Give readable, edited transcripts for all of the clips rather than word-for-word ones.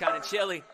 kind of chilly.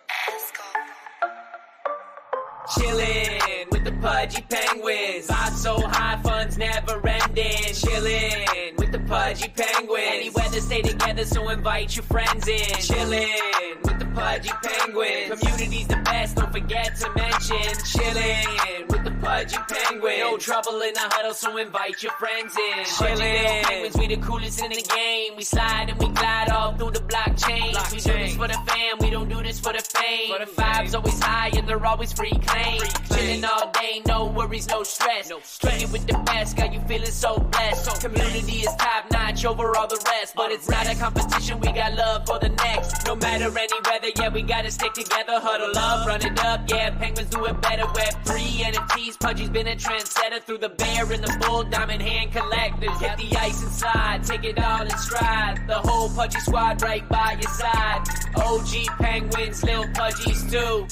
Chillin' with the pudgy penguins. Vibe so high, fun's never ending. Chillin' with the pudgy penguins. Any weather, stay together, so invite your friends in. Chillin' with the pudgy penguins. Community's the best, don't forget to mention. Chillin' with the pudgy penguins. No trouble in the huddle, so invite your friends in. Chillin' penguins, we the coolest in the game. We slide and we glide all through the blockchain. We do this for the fam, we don't do this for the fame. For the vibes always high and they're always free. Chillin' all day, no worries, no stress. Kickin' with the best, got you feeling so blessed. Community is top notch over all the rest, but it's not a competition. We got love for the next. No matter any weather, yeah, we gotta stick together. Huddle up, run it up, yeah. Penguins do it better. Web3 NFTs, Pudgy's been a trendsetter through the bear and the bull, diamond hand collectors. Hit the ice inside, take it all in stride. The whole Pudgy squad right by your side. OG Penguins, Lil Pudgies too.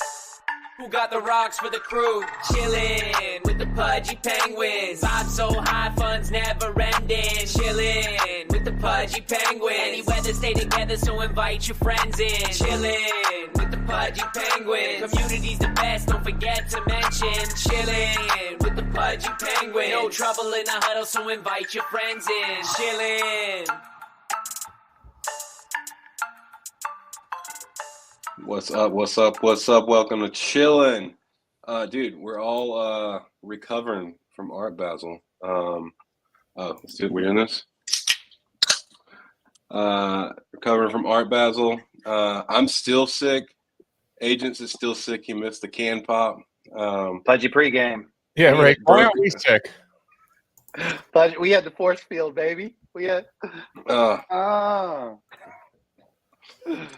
Who got the rocks for the crew? Chillin' with the pudgy penguins. Vibe so high, fun's never ending. Chillin' with the pudgy penguins. Any weather, stay together, so invite your friends in. Chillin' with the pudgy penguins. Community's the best, don't forget to mention. Chillin' with the pudgy penguins. No trouble in the huddle, so invite your friends in. Chillin'. What's up? What's up? What's up? Welcome to Chillin. Dude, we're all recovering from Art Basel. Let's do it. We're doing this. Recovering from Art Basel. I'm still sick. Agents is still sick. He missed the can pop. Pudgy pregame. Yeah, right. Why aren't we sick? Pudgy, we had the force field, baby. We had.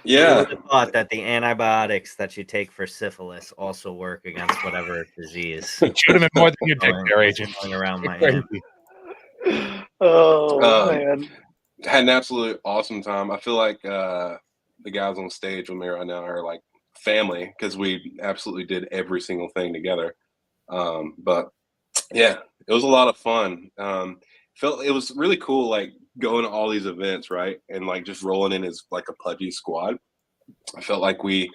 Yeah. I would have thought that the antibiotics that you take for syphilis also work against whatever disease. Shoot him in more than you did, there, agent. Going around my hand. Man. Had an absolute awesome time. I feel like the guys on stage with me right now are like family because we absolutely did every single thing together. But yeah, it was a lot of fun. It was really cool, like going to all these events, right? And like just rolling in as like a Pudgy squad. I felt like we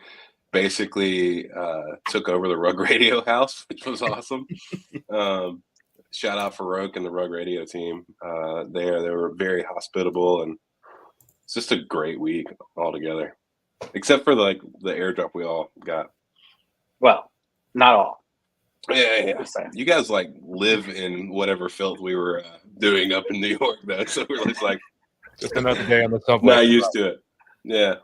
basically took over the Rug Radio house, which was awesome. Shout out Farouk and the Rug Radio team there. They were very hospitable, and it's just a great week altogether. Except for the airdrop we all got. Well, not all. Yeah. You guys like live in whatever filth we were doing up in New York, though. So we're just like just another day on the subway. Not used to it. Yeah.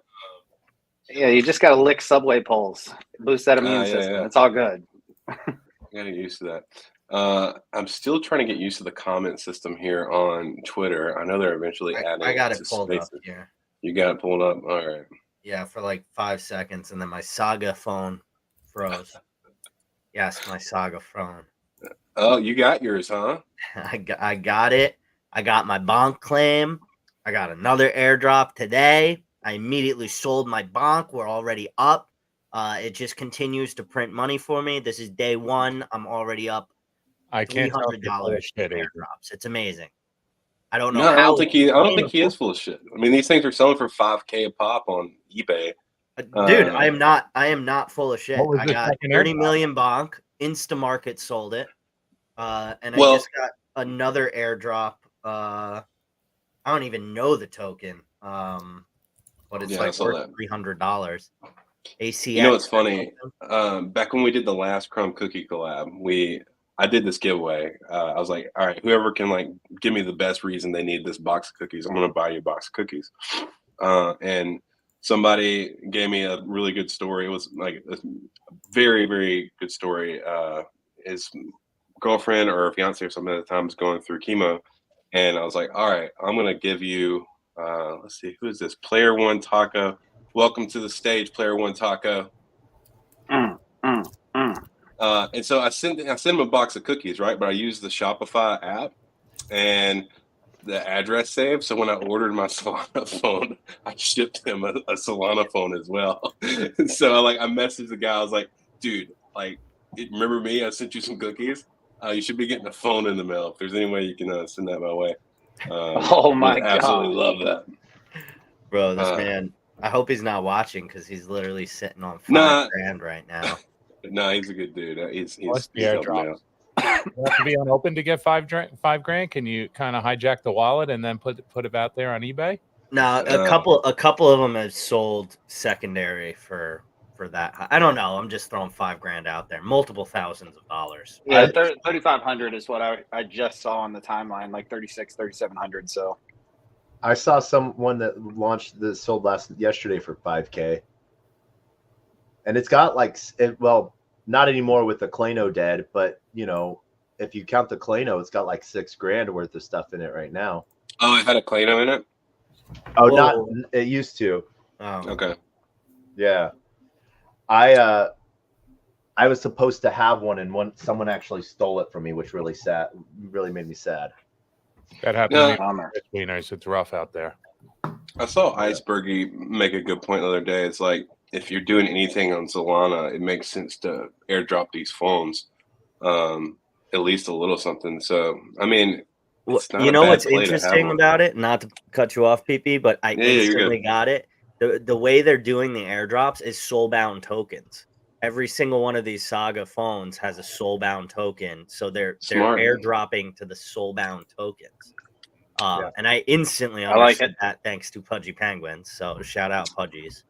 Yeah, you just got to lick subway poles, boost that immune system. Yeah. It's all good. Gotta get used to that. I'm still trying to get used to the comment system here on Twitter. I know they're eventually adding. I got it pulled up here. You got it pulled up. All right. Yeah, for like 5 seconds, and then my Saga phone froze. Yes, my Saga phone. Oh, you got yours, huh? I got it. I got my bonk claim. I got another airdrop today. I immediately sold my bonk. We're already up. It just continues to print money for me. This is day one. I'm already up. I can't $300 in airdrops. It's amazing. I don't know. No, I don't think he is full of shit. I mean, these things are selling for $5,000 a pop on eBay. Dude, I am not full of shit. I got 30 million bonk. Instamarket sold it. And I just got another airdrop. I don't even know the token. But it's like worth $300. ACX. You know what's funny? Back when we did the last Crumb Cookie collab, I did this giveaway. I was like, all right, whoever can like give me the best reason they need this box of cookies, I'm gonna buy you a box of cookies. And somebody gave me a really good story. It was like a very, very good story. His girlfriend or fiance or something at the time was going through chemo. And I was like, all right, I'm going to give you, let's see, who is this? Player One Taco. Welcome to the stage, Player One Taco. And so I sent him a box of cookies, right? But I used the Shopify app and the address saved. So when I ordered my Solana phone, I shipped him a Solana phone as well. And so I messaged the guy. I was like, dude, like, remember me? I sent you some cookies. You should be getting a phone in the mail. If there's any way you can send that my way. Oh my God. Absolutely love that. Bro, this man, I hope he's not watching because he's literally sitting on $5,000 right now. No, he's a good dude. He's Plus the helping airdrops. out. You have to be unopened to get $5,000. Can you kind of hijack the wallet and then put it out there on eBay? No, a couple of them have sold secondary for that. I don't know. I'm just throwing $5,000 out there. Multiple thousands of dollars. Yeah, 3,500 is what I just saw on the timeline, like 3,700. So I saw someone that launched that sold yesterday for $5,000, and it's got not anymore with the Klano dead, but if you count the Klano, it's got like $6,000 worth of stuff in it right now. Oh, it had a Klano in it? Oh, not it used to. Oh. Okay. Yeah. I was supposed to have one, and someone actually stole it from me, which really made me sad. That happened to me. It's really nice. It's rough out there. I saw Icebergy make a good point the other day. It's like, if you're doing anything on Solana, it makes sense to airdrop these phones, at least a little something. So, I mean, it's not what's interesting about it? Not to cut you off, PP, but I instantly got it. The way they're doing the airdrops is soulbound tokens. Every single one of these Saga phones has a soulbound token, so they're airdropping to the soulbound tokens. And I instantly understood that thanks to Pudgy Penguins. So shout out Pudgies.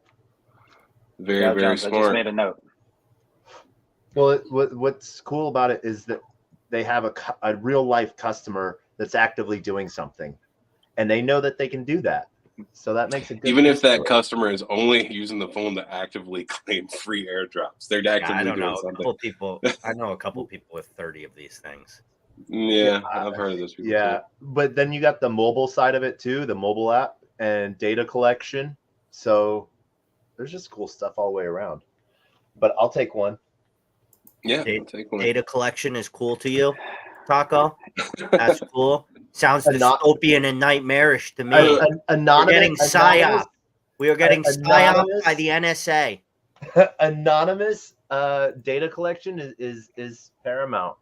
Very, very smart. I just made a note. Well, what's cool about it is that they have a real life customer that's actively doing something, and they know that they can do that. So that makes it good. Even if that customer is only using the phone to actively claim free airdrops, they're actively doing something. I know a couple people with 30 of these things. Yeah, I've heard of those people. Yeah, but then you got the mobile side of it too, the mobile app and data collection. So there's just cool stuff all the way around. But I'll take one. Yeah, I'll take one. Data collection is cool to you, Taco? That's cool. Sounds dystopian and nightmarish to me. Anonymous. We're getting psyop. We are getting psyop by the NSA. Anonymous data collection is paramount,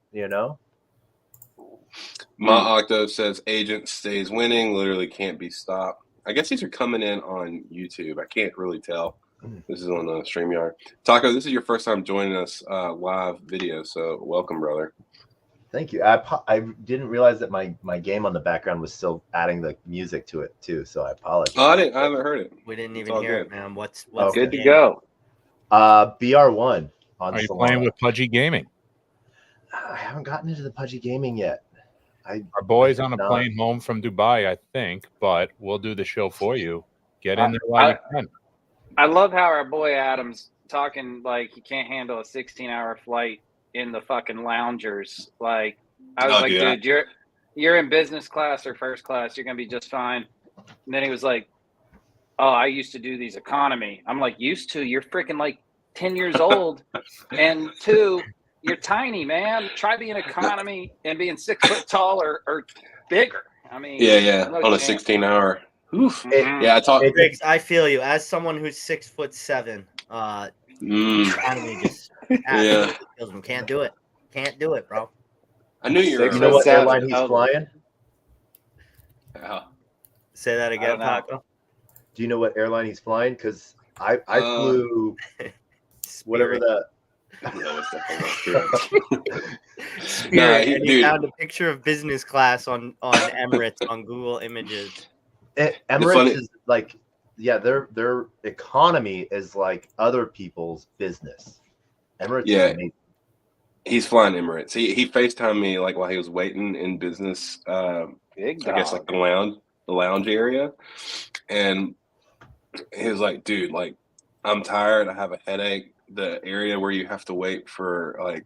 My Octo says agent stays winning, literally can't be stopped. I guess these are coming in on YouTube. I can't really tell. This is on StreamYard. Taco, this is your first time joining us live video, so welcome, brother. Thank you. I didn't realize that my game on the background was still adding the music to it too, so I apologize. Oh, I haven't heard it. We didn't even hear it, man. What's good to go? BR1 on Are you Solana. playing with Pudgy Gaming? I haven't gotten into the Pudgy Gaming yet. Our boy's on a plane home from Dubai, I think, but we'll do the show for you. Get in there while you can. I love how our boy Adam's talking like he can't handle a 16-hour flight in the fucking loungers. Like, I was dude, you're in business class or first class, you're gonna be just fine. And then he was like, oh, I used to do these economy. I'm like, used to? You're freaking like 10 years old. And 2, you're tiny, man. Try being economy and being 6 foot tall or bigger. I mean, on a 16-hour. Oof. Yeah, I feel you. As someone who's 6'7", economy just kills him. Can't do it. Can't do it, bro. I knew you were. You know what airline he's flying? Say that again, Paco. Do you know what airline he's flying? Because I flew whatever the. He found a picture of business class on Emirates on Google Images. Emirates is like, their economy is like other people's business. Emirates is amazing. He's flying Emirates. He FaceTimed me like while he was waiting in business. I guess like the lounge area, and he was like, "Dude, like, I'm tired. I have a headache. The area where you have to wait for like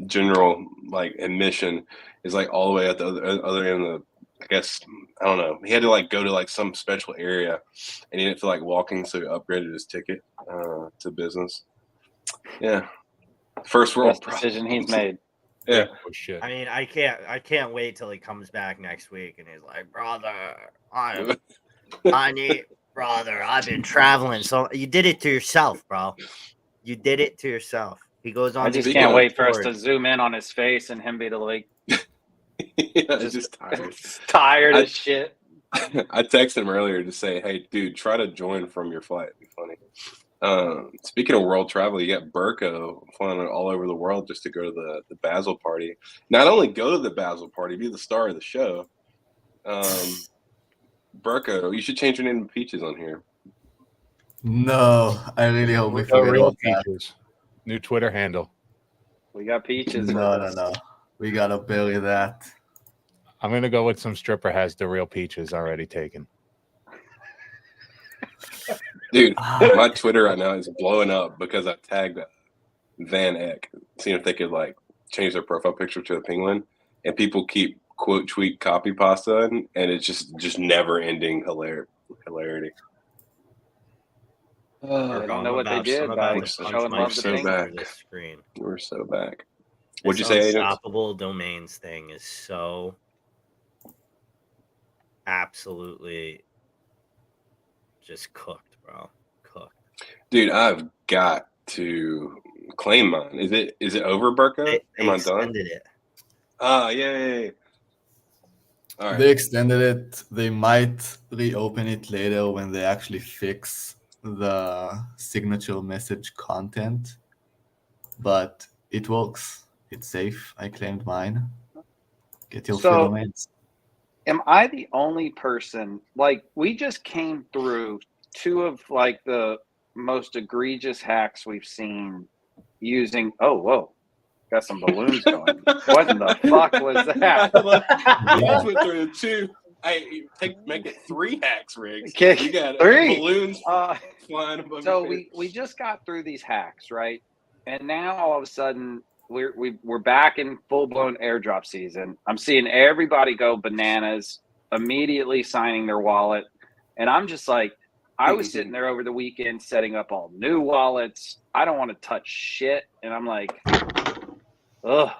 general like admission is like all the way at the other end of the. I guess I don't know. He had to like go to like some special area, and he didn't feel like walking, so he upgraded his ticket to business. Yeah, first world decision he's made. Yeah. Oh, shit. I mean, I can't wait till he comes back next week and he's like, brother, I've been traveling. So you did it to yourself, bro. You did it to yourself. He goes on. I just can't wait for us to zoom in on his face and him be like, just tired. Tired as shit. I texted him earlier to say, hey, dude, try to join from your flight. It'd be funny. Speaking of world travel, you got Burko flying all over the world just to go to the Basel party. Not only go to the Basel party, be the star of the show. Burko, you should change your name to Peaches on here. No, I really hope we forget real about that. Peaches. New Twitter handle. We got Peaches. No. We gotta bury that. I'm gonna go with some stripper has the real Peaches already taken. Dude, my Twitter right now is blowing up because I tagged Van Eck, seeing if they could like change their profile picture to a penguin, and people keep quote tweet copy pasta, and it's just never ending hilarity. I don't know what they did. We're so back. We're so back. What'd you say? Unstoppable domains thing is so absolutely just cooked, bro. Cooked. Dude, I've got to claim mine. Is it over, Burko? They extended it. Ah, yay. All right. They extended it. They might reopen it later when they actually fix the signature message content. But it works. It's safe. I claimed mine. Get your free domains. Am I the only person, like, we just came through two of like the most egregious hacks we've seen using whoa, got some balloons going. What in the fuck was that? You just went through two. Make it 3 hacks, Riggs. Okay, you got 3 balloons flying above. So we just got through these hacks, right? And now all of a sudden we're back in full-blown airdrop season. I'm seeing everybody go bananas, immediately signing their wallet. And I'm just like, I was sitting there over the weekend setting up all new wallets. I don't want to touch shit. And I'm like, ugh,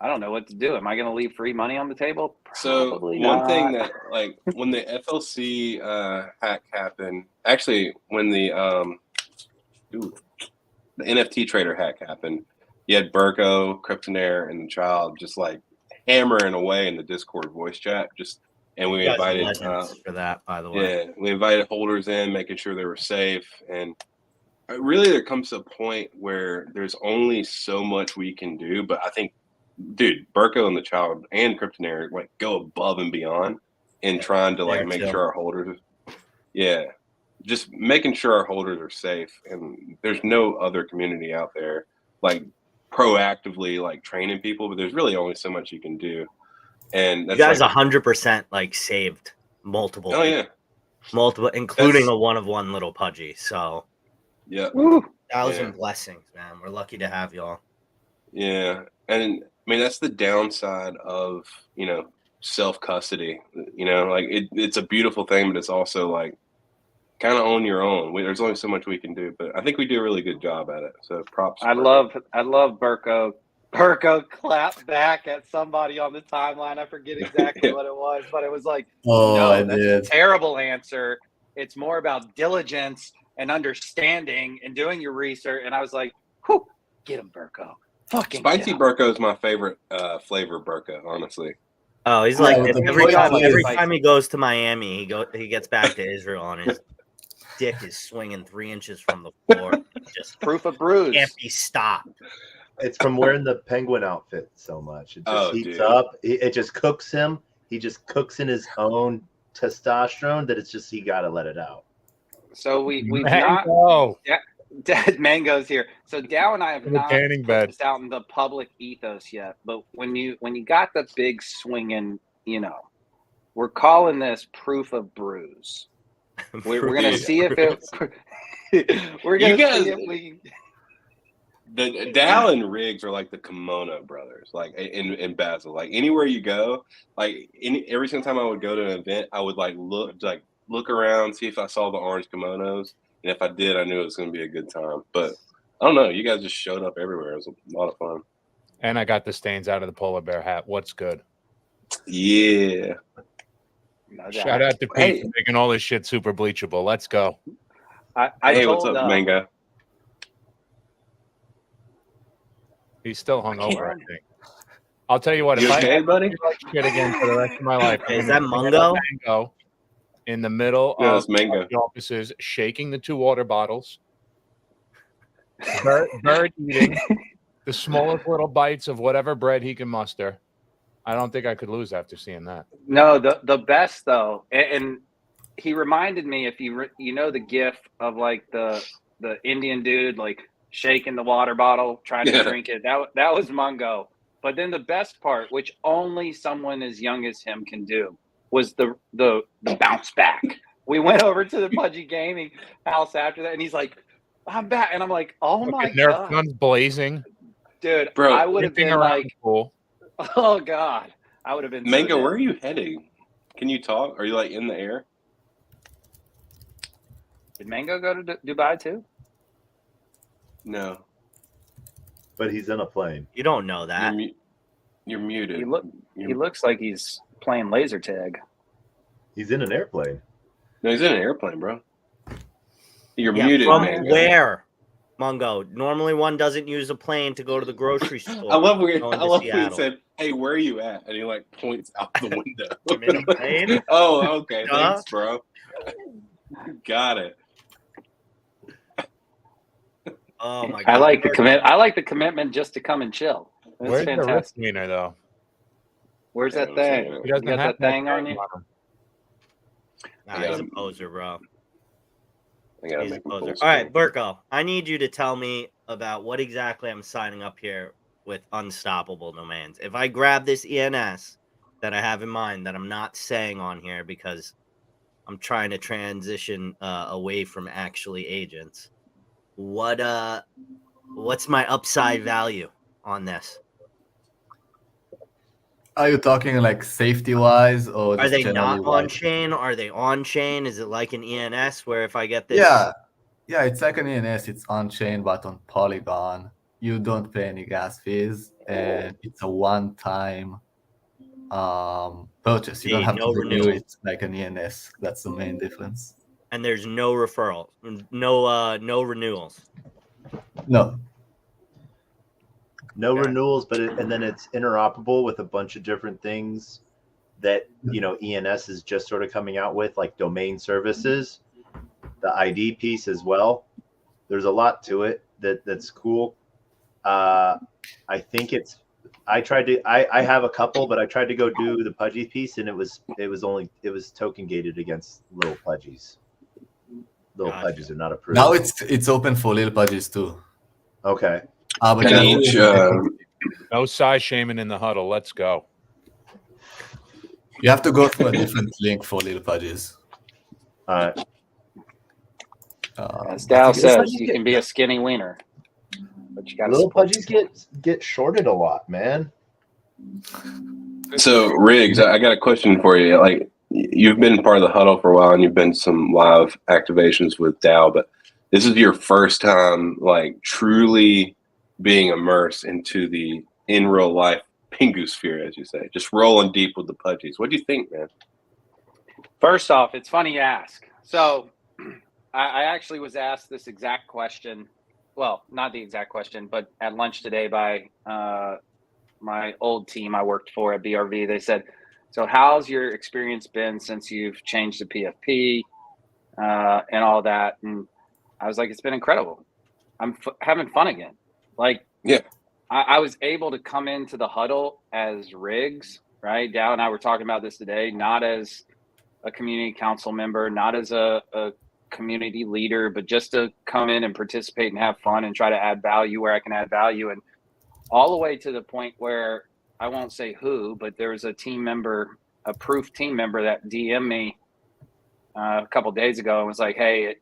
I don't know what to do. Am I going to leave free money on the table? Probably so one not. thing that, like, when the FLC hack happened, actually when the NFT trader hack happened, you had Burko, Kryptonaire, and the Child just like hammering away in the Discord voice chat. And we invited for that, by the way. Yeah, we invited holders in, making sure they were safe. And really, there comes to a point where there's only so much we can do. But I think, dude, Burko and the Child and Kryptonaire like go above and beyond in trying to like make sure our holders, just making sure our holders are safe. And there's no other community out there like proactively like training people, but there's really only so much you can do. And that's you guys like, 100% like saved multiple. Oh yeah, multiple, including a one-of-one little pudgy. So yeah, 1,000 blessings, man. We're lucky to have y'all. Yeah, and I mean that's the downside of self custody. Like it's a beautiful thing, but it's also like kind of on your own. There's only so much we can do, but I think we do a really good job at it. So props. I love Burko. Burko clapped back at somebody on the timeline. I forget exactly what it was, but it was like, that's a terrible answer. It's more about diligence and understanding and doing your research. And I was like, whew, get him, Burko. Fucking Spicy Burko is my favorite flavor Burko, honestly. Oh, he's like this. Every time he goes to Miami, he gets back to Israel and his dick is swinging 3 inches from the floor. Just proof of bruise. Can't be stopped. It's from wearing the penguin outfit so much. It just heats up. It just cooks him. He just cooks in his own testosterone that it's just he got to let it out. So we've not. Dead Mango's here. So Dow and I have not put this out in the public ethos yet. But when you got the big swinging, we're calling this proof of bruise. We're gonna see if it. We're gonna see if we. The Dow and Riggs are like the kimono brothers, like in Basel. Like anywhere you go, like every single time I would go to an event, I would look around, see if I saw the orange kimonos, and if I did, I knew it was going to be a good time. But I don't know, you guys just showed up everywhere. It was a lot of fun. And I got the stains out of the polar bear hat. What's good? Yeah. Shout out to Pete for making all this shit super bleachable. Let's go. Hey, what's up, Mango? He's still hungover, I think. I'll tell you what. You okay, buddy? Shit again for the rest of my life. Is that Mungo? Mango in the middle No, of it's Mango. the offices, shaking the 2 water bottles. Bird eating the smallest little bites of whatever bread he can muster. I don't think I could lose after seeing that. No, the best though, and he reminded me, if you know the gif of like the Indian dude like shaking the water bottle trying to drink it. That was Mungo. But then the best part, which only someone as young as him can do, was the bounce back. We went over to the Pudgy Gaming house after that, and he's like, "I'm back," and I'm like, "Oh my Nerf god, guns blazing, dude!" Bro, I would have been like, pool. "Oh god." I would have been Mango, so where are you heading? Can you talk? Are you like in the air? Did Mango go to Dubai too? No. But he's in a plane. You don't know that. You're muted. He looks like he's playing laser tag. He's in an airplane. No, he's in an airplane, bro. You're Yeah, muted, from Mango. where? Mungo. Normally one doesn't use a plane to go to the grocery store. I love when Seattle. he said, "Hey, where are you at?" And he like points out the window. I'm in a plane. Oh, okay. Thanks, bro. Got it. Oh my god! I like the commit. I like the commitment just to come and chill. That's Where's the wrist fantastic. cleaner though? Where's that thing? He You doesn't got have that thing on you? Nah, he's a poser, bro. I gotta He's a make him poser. full All right, screen. Burko, I need you to tell me about what exactly I'm signing up here with Unstoppable Domains. If I grab this ENS that I have in mind that I'm not saying on here because I'm trying to transition away from actually agents, what's my upside value on this? Are you talking like safety wise, or Are just they generally not on wise? chain? Are they on chain? Is it like an ENS where if I get this? Yeah, it's like an ENS. It's on chain, but on Polygon, you don't pay any gas fees, and it's a one-time purchase. You don't have no to renew renewal. it like an ENS. That's the main difference. And there's no referral, no renewals. No. No Okay. renewals, but and then it's interoperable with a bunch of different things that ENS is just sort of coming out with, like domain services, the ID piece as well. There's a lot to it that's cool. I think I have a couple, but I tried to go do the Pudgy piece, and it was token gated against little Pudgies. Little Pudgies are not approved. Now it's open for little Pudgies too. Okay. But No size shaming in the huddle. Let's go. you have to go through a different link for little Pudgies. As Dow says, you can be a skinny wiener, but you got little Pudgies get shorted a lot, man. So, Riggs, I got a question for you. Like, you've been part of the huddle for a while, and you've been some live activations with Dow, but this is your first time, like, truly being immersed into the in real life Pingu sphere, as you say, just rolling deep with the Pudgies. What do you think, man? First off, it's funny you ask. So, I actually was asked this exact question. Well, not the exact question, but at lunch today by my old team I worked for at BRV. They said, "So how's your experience been since you've changed to PFP and all that?" And I was like, "It's been incredible. I'm having fun again." Like, yeah, I was able to come into the huddle as Riggs, right? Dow and I were talking about this today, not as a community council member, not as a community leader, but just to come in and participate and have fun and try to add value where I can add value. And all the way to the point where I won't say who, but there was a team member, a proof team member that DM'd me a couple of days ago and was like, "Hey,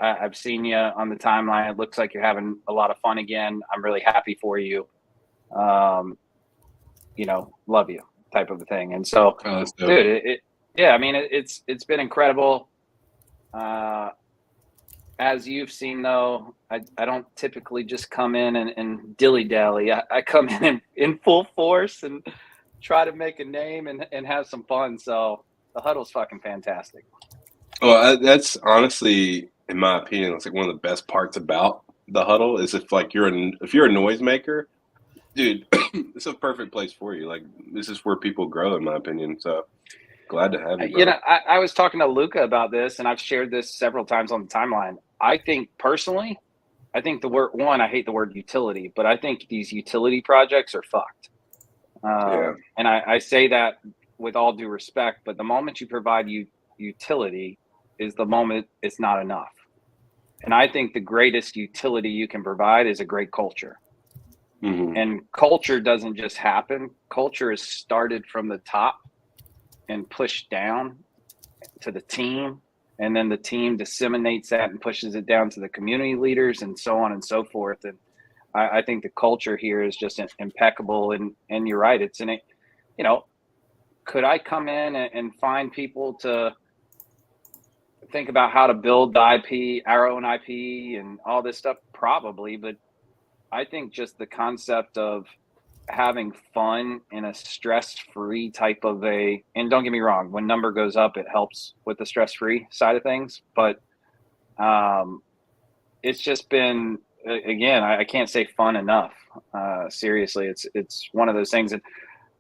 I've seen you on the timeline. It looks like you're having a lot of fun again. I'm really happy for you. Love you," type of a thing. And so, dude, it's been incredible. As you've seen, though, I don't typically just come in and dilly-dally. I come in full force and try to make a name and have some fun. So the huddle's fucking fantastic. Well, that's honestly, in my opinion, it's like one of the best parts about the huddle is if you're a noisemaker, dude, it's a perfect place for you. Like, this is where people grow, in my opinion. So Glad to have you, bro. You know, I was talking to Luca about this, and I've shared this several times on the timeline. I think personally, I think the word I hate the word utility, but I think these utility projects are fucked. And I say that with all due respect, but the moment you provide utility is the moment it's not enough. And I think the greatest utility you can provide is a great culture. Mm-hmm. And culture doesn't just happen. Culture is started from the top and pushed down to the team. And then the team disseminates that and pushes it down to the community leaders and so on and so forth. And I think the culture here is just impeccable. And you're right. It's could I come in and find people to think about how to build the IP, our own IP and all this stuff? Probably. But I think just the concept of having fun in a stress-free type of and don't get me wrong, when number goes up, it helps with the stress-free side of things. But it's just been, again, I can't say fun enough. Seriously, it's one of those things. And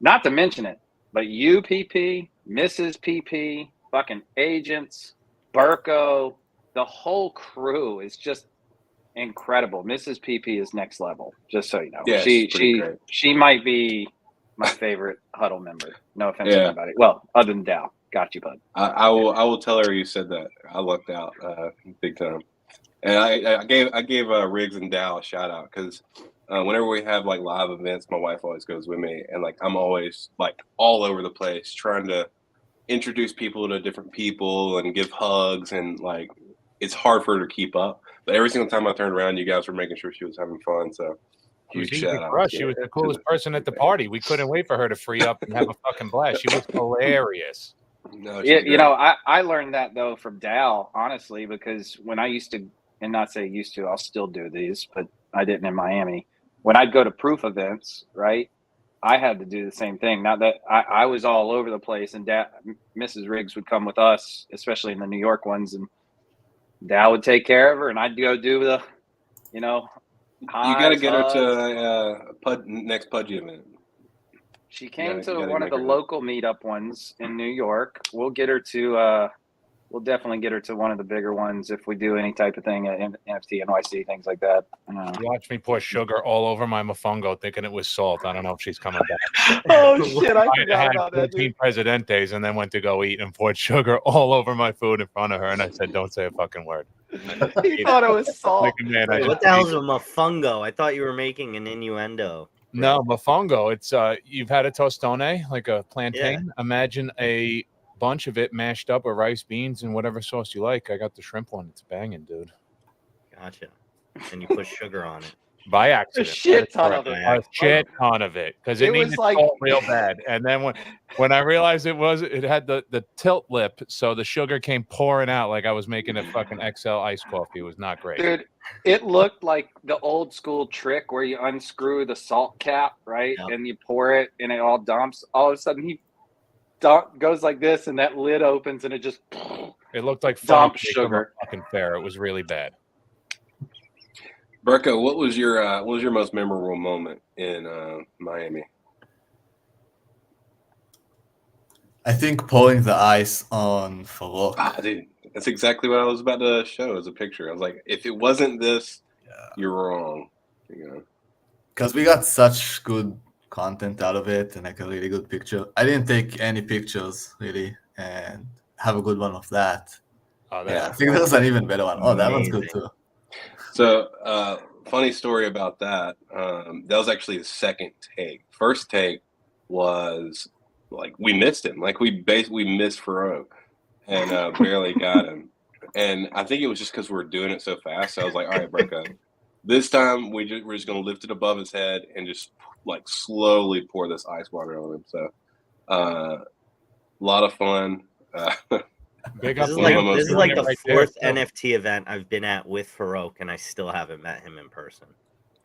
not to mention it, but you, PP, Mrs. PP, fucking agents, Burko, the whole crew is just incredible. Mrs. PP is next level, just so you know. Yeah, she might be my favorite huddle member. No offense to anybody. Well, other than Dow. Got you, bud. I will tell her you said that. I lucked out big time. And I gave Riggs and Dow a shout out because whenever we have like live events, my wife always goes with me, and like I'm always like all over the place trying to introduce people to different people and give hugs, and like it's hard for her to keep up. But every single time I turned around, you guys were making sure she was having fun. So huge shout out. She was the coolest person at the party. We couldn't wait for her to free up and have a fucking blast. She was hilarious. No, I learned that though from Dal, honestly, because when I used to, and not say used to, I'll still do these, but I didn't in Miami. When I'd go to proof events, right, I had to do the same thing. Not that I was all over the place, and Mrs. Riggs would come with us, especially in the New York ones, and Dal would take care of her, and I'd go do the, you got to get her to next Pudgy event. She came to one of the local meetup ones in New York. We'll get her to we'll definitely get her to one of the bigger ones if we do any type of thing at NFT, NYC, things like that. You watched me pour sugar all over my mofongo thinking it was salt. I don't know if she's coming back. Oh, shit. I forgot about that, 14 Presidentes and then went to go eat and poured sugar all over my food in front of her. And I said, don't say a fucking word. He thought it was salt. What the hell is a mofongo? I thought you were making an innuendo. No, mofongo. It's you've had a tostone, like a plantain. Yeah. Imagine a bunch of it mashed up with rice, beans, and whatever sauce you like. I got the shrimp one. It's banging, dude. Gotcha. And you put sugar on it. By accident. A shit ton of it. A shit ton of it. Because it needed salt real bad. And then when I realized it had the tilt lip, so the sugar came pouring out like I was making a fucking XL iced coffee. It was not great. Dude, it looked like the old school trick where you unscrew the salt cap, right? Yep. And you pour it and it all dumps. All of a sudden he goes like this and that lid opens and it just it looked like dump sugar. Fucking fair. It was really bad. Burko, what was your most memorable moment in Miami? I think pouring the ice on Farouk. Dude, that's exactly what I was about to show as a picture. I was like, if it wasn't this, you're wrong. Because we got such good content out of it and like a really good picture. I didn't take any pictures really and have a good one of that. Oh, I think there's an even better one. Oh, that one's good too. So, funny story about that. That was actually the second take. First take was like we missed him. Like we missed Farouk and barely got him. And I think it was just because we were doing it so fast. So I was like, all right, Burko, this time we're just going to lift it above his head and just like slowly pour this ice water on him. So a lot of fun. This is like the fourth NFT event I've been at with Farouk, and I still haven't met him in person.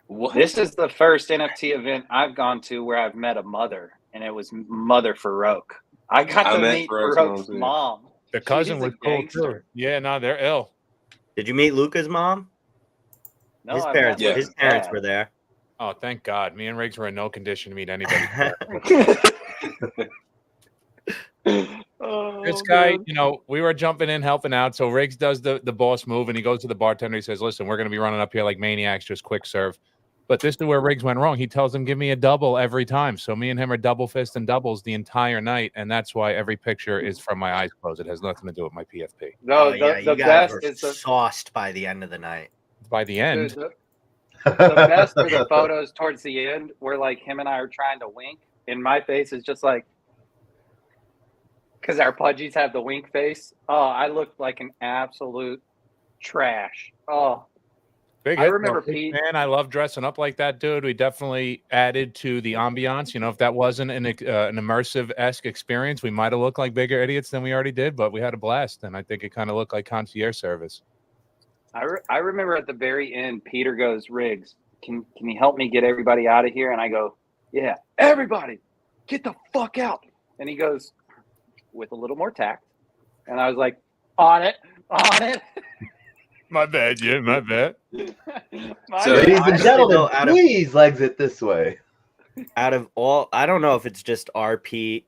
What? This is the first NFT event I've gone to where I've met a mother, and it was Mother Farouk. I got to meet Farouk's mom. The cousin was cool too. Yeah, no, they're ill. Did you meet Luca's mom? No, his parents were there. Oh, thank God. Me and Riggs were in no condition to meet anybody. This guy, we were jumping in, helping out. So Riggs does the boss move, and he goes to the bartender. He says, "Listen, we're going to be running up here like maniacs, just quick serve." But this is where Riggs went wrong. He tells him, "Give me a double every time." So me and him are double fist and doubles the entire night, and that's why every picture is from my eyes closed. It has nothing to do with my PFP. No, the best is sauced by the end of the night. By the end, dude, the best are the photos towards the end where like him and I are trying to wink, and my face is just like, because our pudgies have the wink face. Oh, I looked like an absolute trash. Oh. I remember Pete. Man, I love dressing up like that, dude. We definitely added to the ambiance. If that wasn't an immersive-esque experience, we might have looked like bigger idiots than we already did, but we had a blast, and I think it kind of looked like concierge service. I remember at the very end, Peter goes, "Riggs, can you help me get everybody out of here?" And I go, "Yeah, everybody, get the fuck out." And he goes, with a little more tact, and I was like, "On it." My bad, my bad. So, ladies and gentlemen, please exit this way. Out of all, I don't know if it's just our IP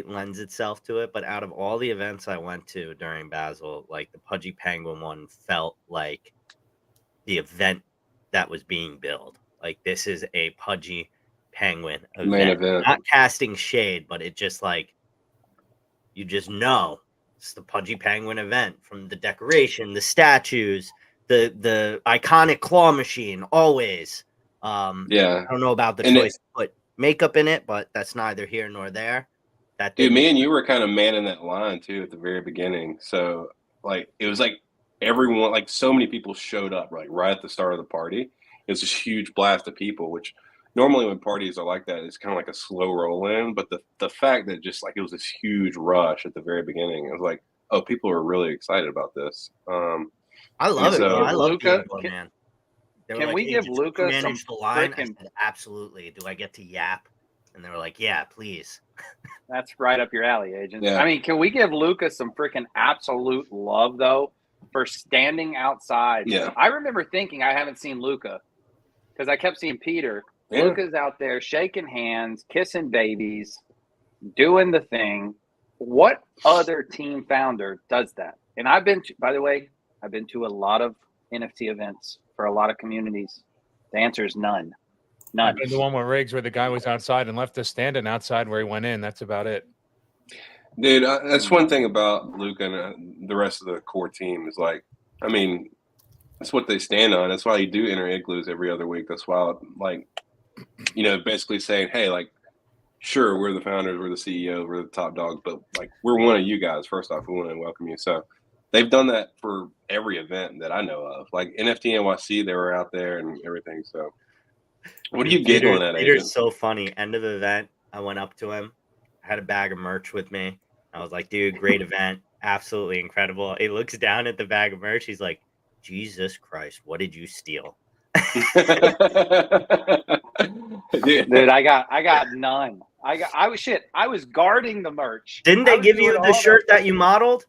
lends itself to it, but out of all the events I went to during Basel, like the Pudgy Penguin one felt like the event that was being billed. Like, this is a Pudgy Penguin event. Not casting shade, but it just like, you just know. It's the Pudgy Penguin event, from the decoration, the statues, the iconic claw machine, always. I don't know about the choice to put makeup in it, but that's neither here nor there. Dude, me and you were kind of manning that line too at the very beginning. So like it was like everyone, like so many people showed up right at the start of the party. It was this huge blast of people, which normally when parties are like that, it's kind of like a slow roll in. But the fact that just like it was this huge rush at the very beginning, it was like, oh, people are really excited about this. I love it, man. I love Luca, man. Can we give Luca some line? I said, absolutely. Do I get to yap? And they were like, yeah, please. That's right up your alley, agent. Yeah. I mean, can we give Luca some freaking absolute love, though, for standing outside? Yeah. I remember thinking I haven't seen Luca because I kept seeing Peter. Yeah. Luca's out there shaking hands, kissing babies, doing the thing. What other team founder does that? And I've been to a lot of NFT events for a lot of communities. The answer is none. None. The one with Riggs where the guy was outside and left us standing outside where he went in. That's about it. Dude, that's one thing about Luca and the rest of the core team is like, I mean, that's what they stand on. That's why you do enter igloos every other week. That's why, like, basically saying, hey, like, sure, we're the founders, we're the CEO, we're the top dogs, but like, we're one of you guys. First off, we want to welcome you. So they've done that for every event that I know of. Like NFT NYC, they were out there and everything. So what are you giggling at? Peter's so funny. End of the event, I went up to him, had a bag of merch with me. I was like, dude, great event. Absolutely incredible. He looks down at the bag of merch. He's like, Jesus Christ, what did you steal? Dude, I got none. I was guarding the merch. Didn't they give you the shirt that you modeled?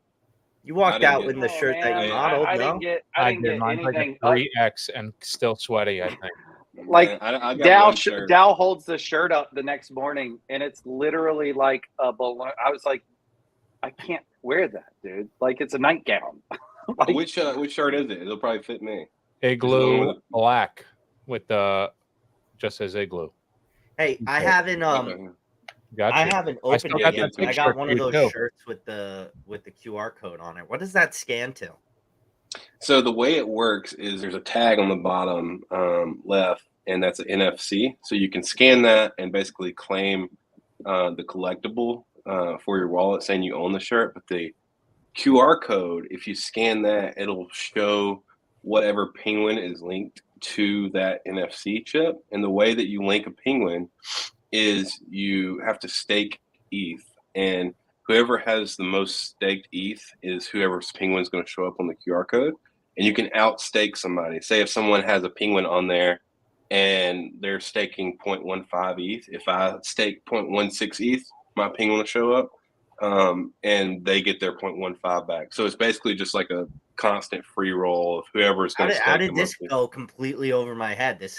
You walked out with the shirt that you modeled. I didn't get anything. Like 3X and still sweaty, I think. Like Dow holds the shirt up the next morning, and it's literally like a balloon. I was like, I can't wear that, dude. Like it's a nightgown. Like, which shirt is it? It'll probably fit me. Igloo black with the just says igloo. Hey, I haven't I haven't opened it yet. I got one of those shirts with the QR code on it. What does that scan to? So the way it works is there's a tag on the bottom left, and that's an NFC. So you can scan that and basically claim the collectible for your wallet, saying you own the shirt. But the QR code, if you scan that, it'll show whatever penguin is linked to that NFC chip. And the way that you link a penguin is you have to stake ETH, and whoever has the most staked ETH is whoever's penguin is going to show up on the QR code. And you can outstake somebody. Say if someone has a penguin on there and they're staking 0.15 ETH, if I stake 0.16 ETH, my penguin will show up, and they get their 0.15 back. So it's basically just like a constant free roll of whoever's going to stake. How did this go completely over my head? It's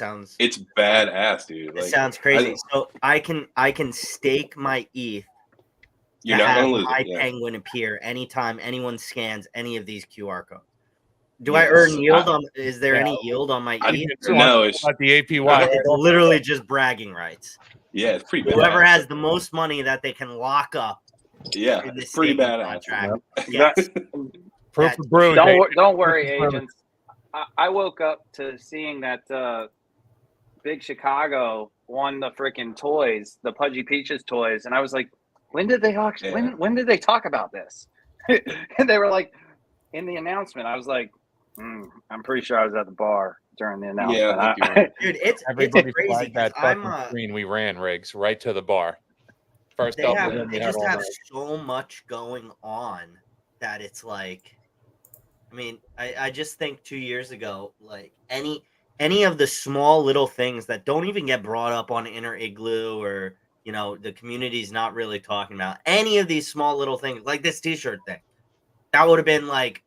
badass, dude. It sounds crazy. So I can stake my ETH You're not going to lose my it. Yeah. penguin appear anytime anyone scans any of these QR codes. Do I earn yield on? Is there any yield on my ETH? No, it's the APY. It's literally just bragging rights. Yeah, it's pretty bad. Whoever has the most money that they can lock up. Yeah, it's pretty badass. Proof of brew. Don't worry, agents. I woke up to seeing that Big Chicago won the freaking toys, the Pudgy Peaches toys, and I was like, when did they actually? When did they talk about this? And they were like, in the announcement. I was like, I'm pretty sure I was at the bar during the announcement. Yeah, dude, it's crazy. That fucking screen we ran, Riggs, right to the bar. First, they just have so much going on that it's like, I mean, I just think 2 years ago, like any of the small little things that don't even get brought up on Inner Igloo or, you know, the community's not really talking about any of these small little things like this t-shirt thing. That would have been like,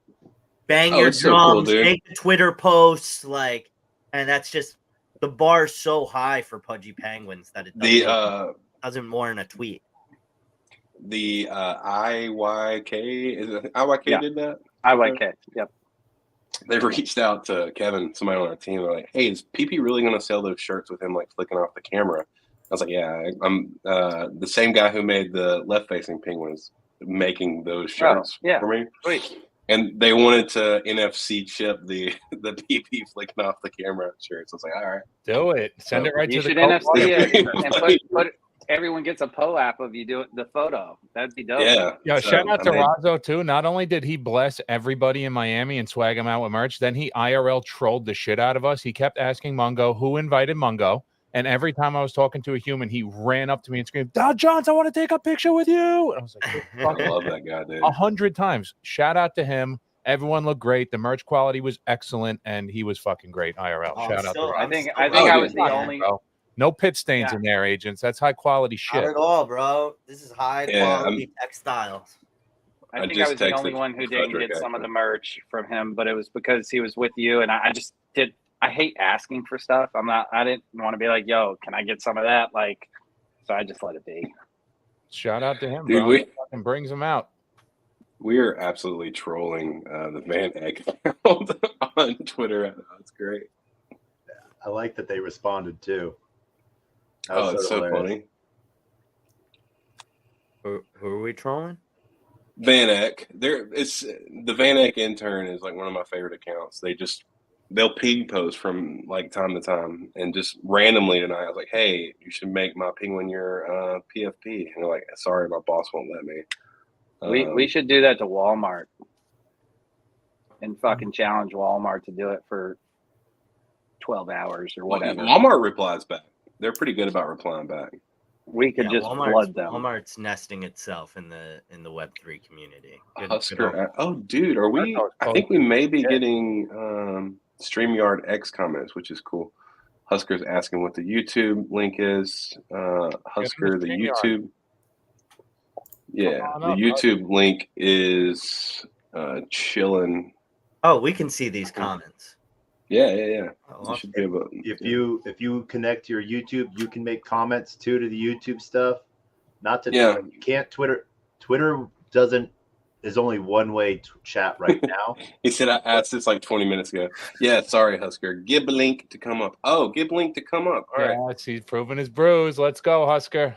bang your drums, make the Twitter posts, like, and that's just the bar's so high for Pudgy Penguins that it doesn't warrant a tweet. The IYK is it IYK did that? IYK, yep. They reached out to Kevin, somebody on our team. They're like, "Hey, is PP really going to sell those shirts with him like flicking off the camera?" I was like, "Yeah, I'm the same guy who made the left-facing penguins making those shirts for me." Sweet. And they wanted to NFC chip the PP flicking off the camera shirts. I was like, all right. Do it. Send it right to the NFC it and put everyone gets a PO-app of you do the photo. That'd be dope. Yeah. Shout out to Razzo too. Not only did he bless everybody in Miami and swag him out with merch, then he IRL trolled the shit out of us. He kept asking Mungo who invited Mungo. And every time I was talking to a human, he ran up to me and screamed, Dow Jones, I want to take a picture with you. And I was like, I love that guy, dude. 100 times. Shout out to him. Everyone looked great. The merch quality was excellent, and he was fucking great IRL. Shout out to him. I think I was the only. Bro. No pit stains in there, agents. That's high quality shit. Not at all, bro. This is high quality textiles. I think I was the only one who didn't get some of the merch from him, but it was because he was with you, and I just did. I hate asking for stuff. I didn't want to be like, yo, can I get some of that? Like, so I just let it be. Shout out to him, dude, bro. He fucking brings him out. We are absolutely trolling the Van Egg account on Twitter. That's great. I like that they responded too. Oh, it's so funny. Who are we trolling? Van Eck. It's the Van Eck intern is like one of my favorite accounts. They'll ping post from like time to time, and just randomly tonight I was like, "Hey, you should make my penguin your PFP." And they're like, "Sorry, my boss won't let me." We should do that to Walmart and fucking challenge Walmart to do it for 12 hours or whatever. Walmart replies back. They're pretty good about replying back. We could just flood them. Walmart's nesting itself in the Web3 community. Husker. Oh, dude, are we? I think we may be getting StreamYard X comments, which is cool. Husker's asking what the YouTube link is. Husker, the YouTube. Yeah, the YouTube link is Chillin. Oh, we can see these comments. Yeah. Oh, you should be able, if you connect to your YouTube, you can make comments too to the YouTube stuff. Not to you can't Twitter is only one way to chat right now. He said I asked this like 20 minutes ago. Yeah, sorry, Husker. Give a link to come up. Oh, give a link to come up. All right. He's proving his brews. Let's go, Husker.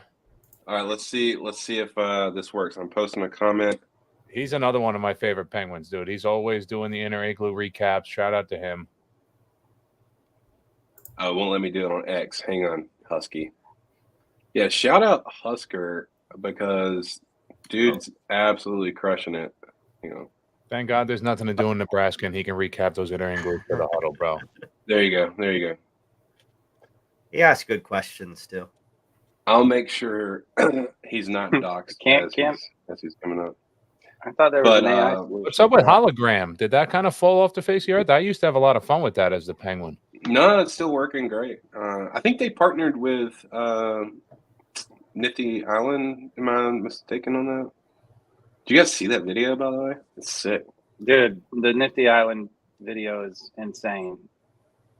All right, let's see if this works. I'm posting a comment. He's another one of my favorite penguins, dude. He's always doing the Inner Igloo recaps. Shout out to him. Oh, won't let me do it on X. Hang on, Husky. Yeah, shout out Husker because dude's absolutely crushing it. You know. Thank God there's nothing to do in Nebraska, and he can recap those Inner Igloo for the huddle, bro. There you go. He asks good questions too. I'll make sure he's not doxxed as he's coming up. I thought there was an AI solution. What's up with hologram? Did that kind of fall off the face of the earth? I used to have a lot of fun with that as the penguin. No, it's still working great. I think they partnered with Nifty Island. Am I mistaken on that? Do you guys see that video, by the way? It's sick. Dude, the Nifty Island video is insane.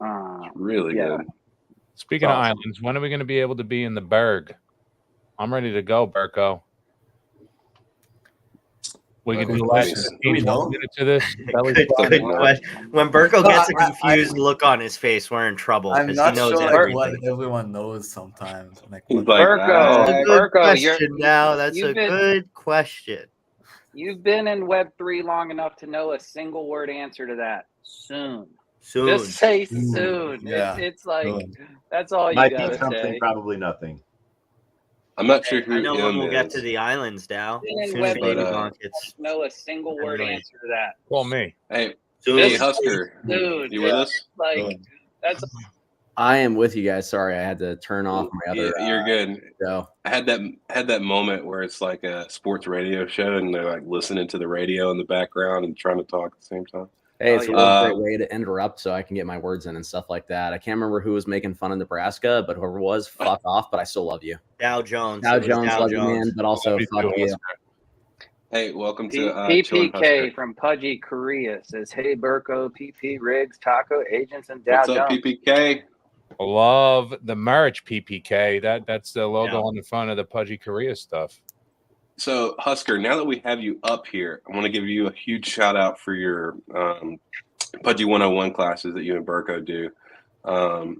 It's really good. Speaking of islands, when are we going to be able to be in the Berg? I'm ready to go, Berko. We can Good do question. last Do we 15 know? minutes of this. Good question. When Burko gets a confused look on his face, we're in trouble I'm because he not knows sure like, everything. what everyone knows sometimes. Like, He's what like, Burko, That's a good Burko, question now. That's you've a been- good question. You've been in Web3 long enough to know a single word answer to that. Soon. Soon. Just say soon. Yeah. It's like Soon. that's all you Might be gotta something, say. probably nothing. I'm not sure who I know when M we'll get is. to the islands now. Been in Soon as Web3 Baby but, Bonk gets know a single word Really? answer to that. Call me. Hey, soon. hey, Husker, Dude, you with us? like Soon. that's I am with you guys. Sorry, I had to turn off my other. You're good. Show. I had that moment where it's like a sports radio show, and they're like listening to the radio in the background and trying to talk at the same time. Hey, it's Oh, a yeah. really great way to interrupt so I can get my words in and stuff like that. I can't remember who was making fun of Nebraska, but whoever was, fuck off. But I still love you. Dow Jones. Dow It was Jones, Dow love you, Jones. man. But also, Love you fuck too, you. Husker. Hey, welcome to Chillin, PPK Husker. from Pudgy Korea says, "Hey Burko, PP Riggs, Taco Agents, and Dow What's up, Jones." PPK? Love the merch, PPK. That's the logo Yeah. on the front of the Pudgy Korea stuff. So, Husker, now that we have you up here, I want to give you a huge shout out for your Pudgy 101 classes that you and Burko do.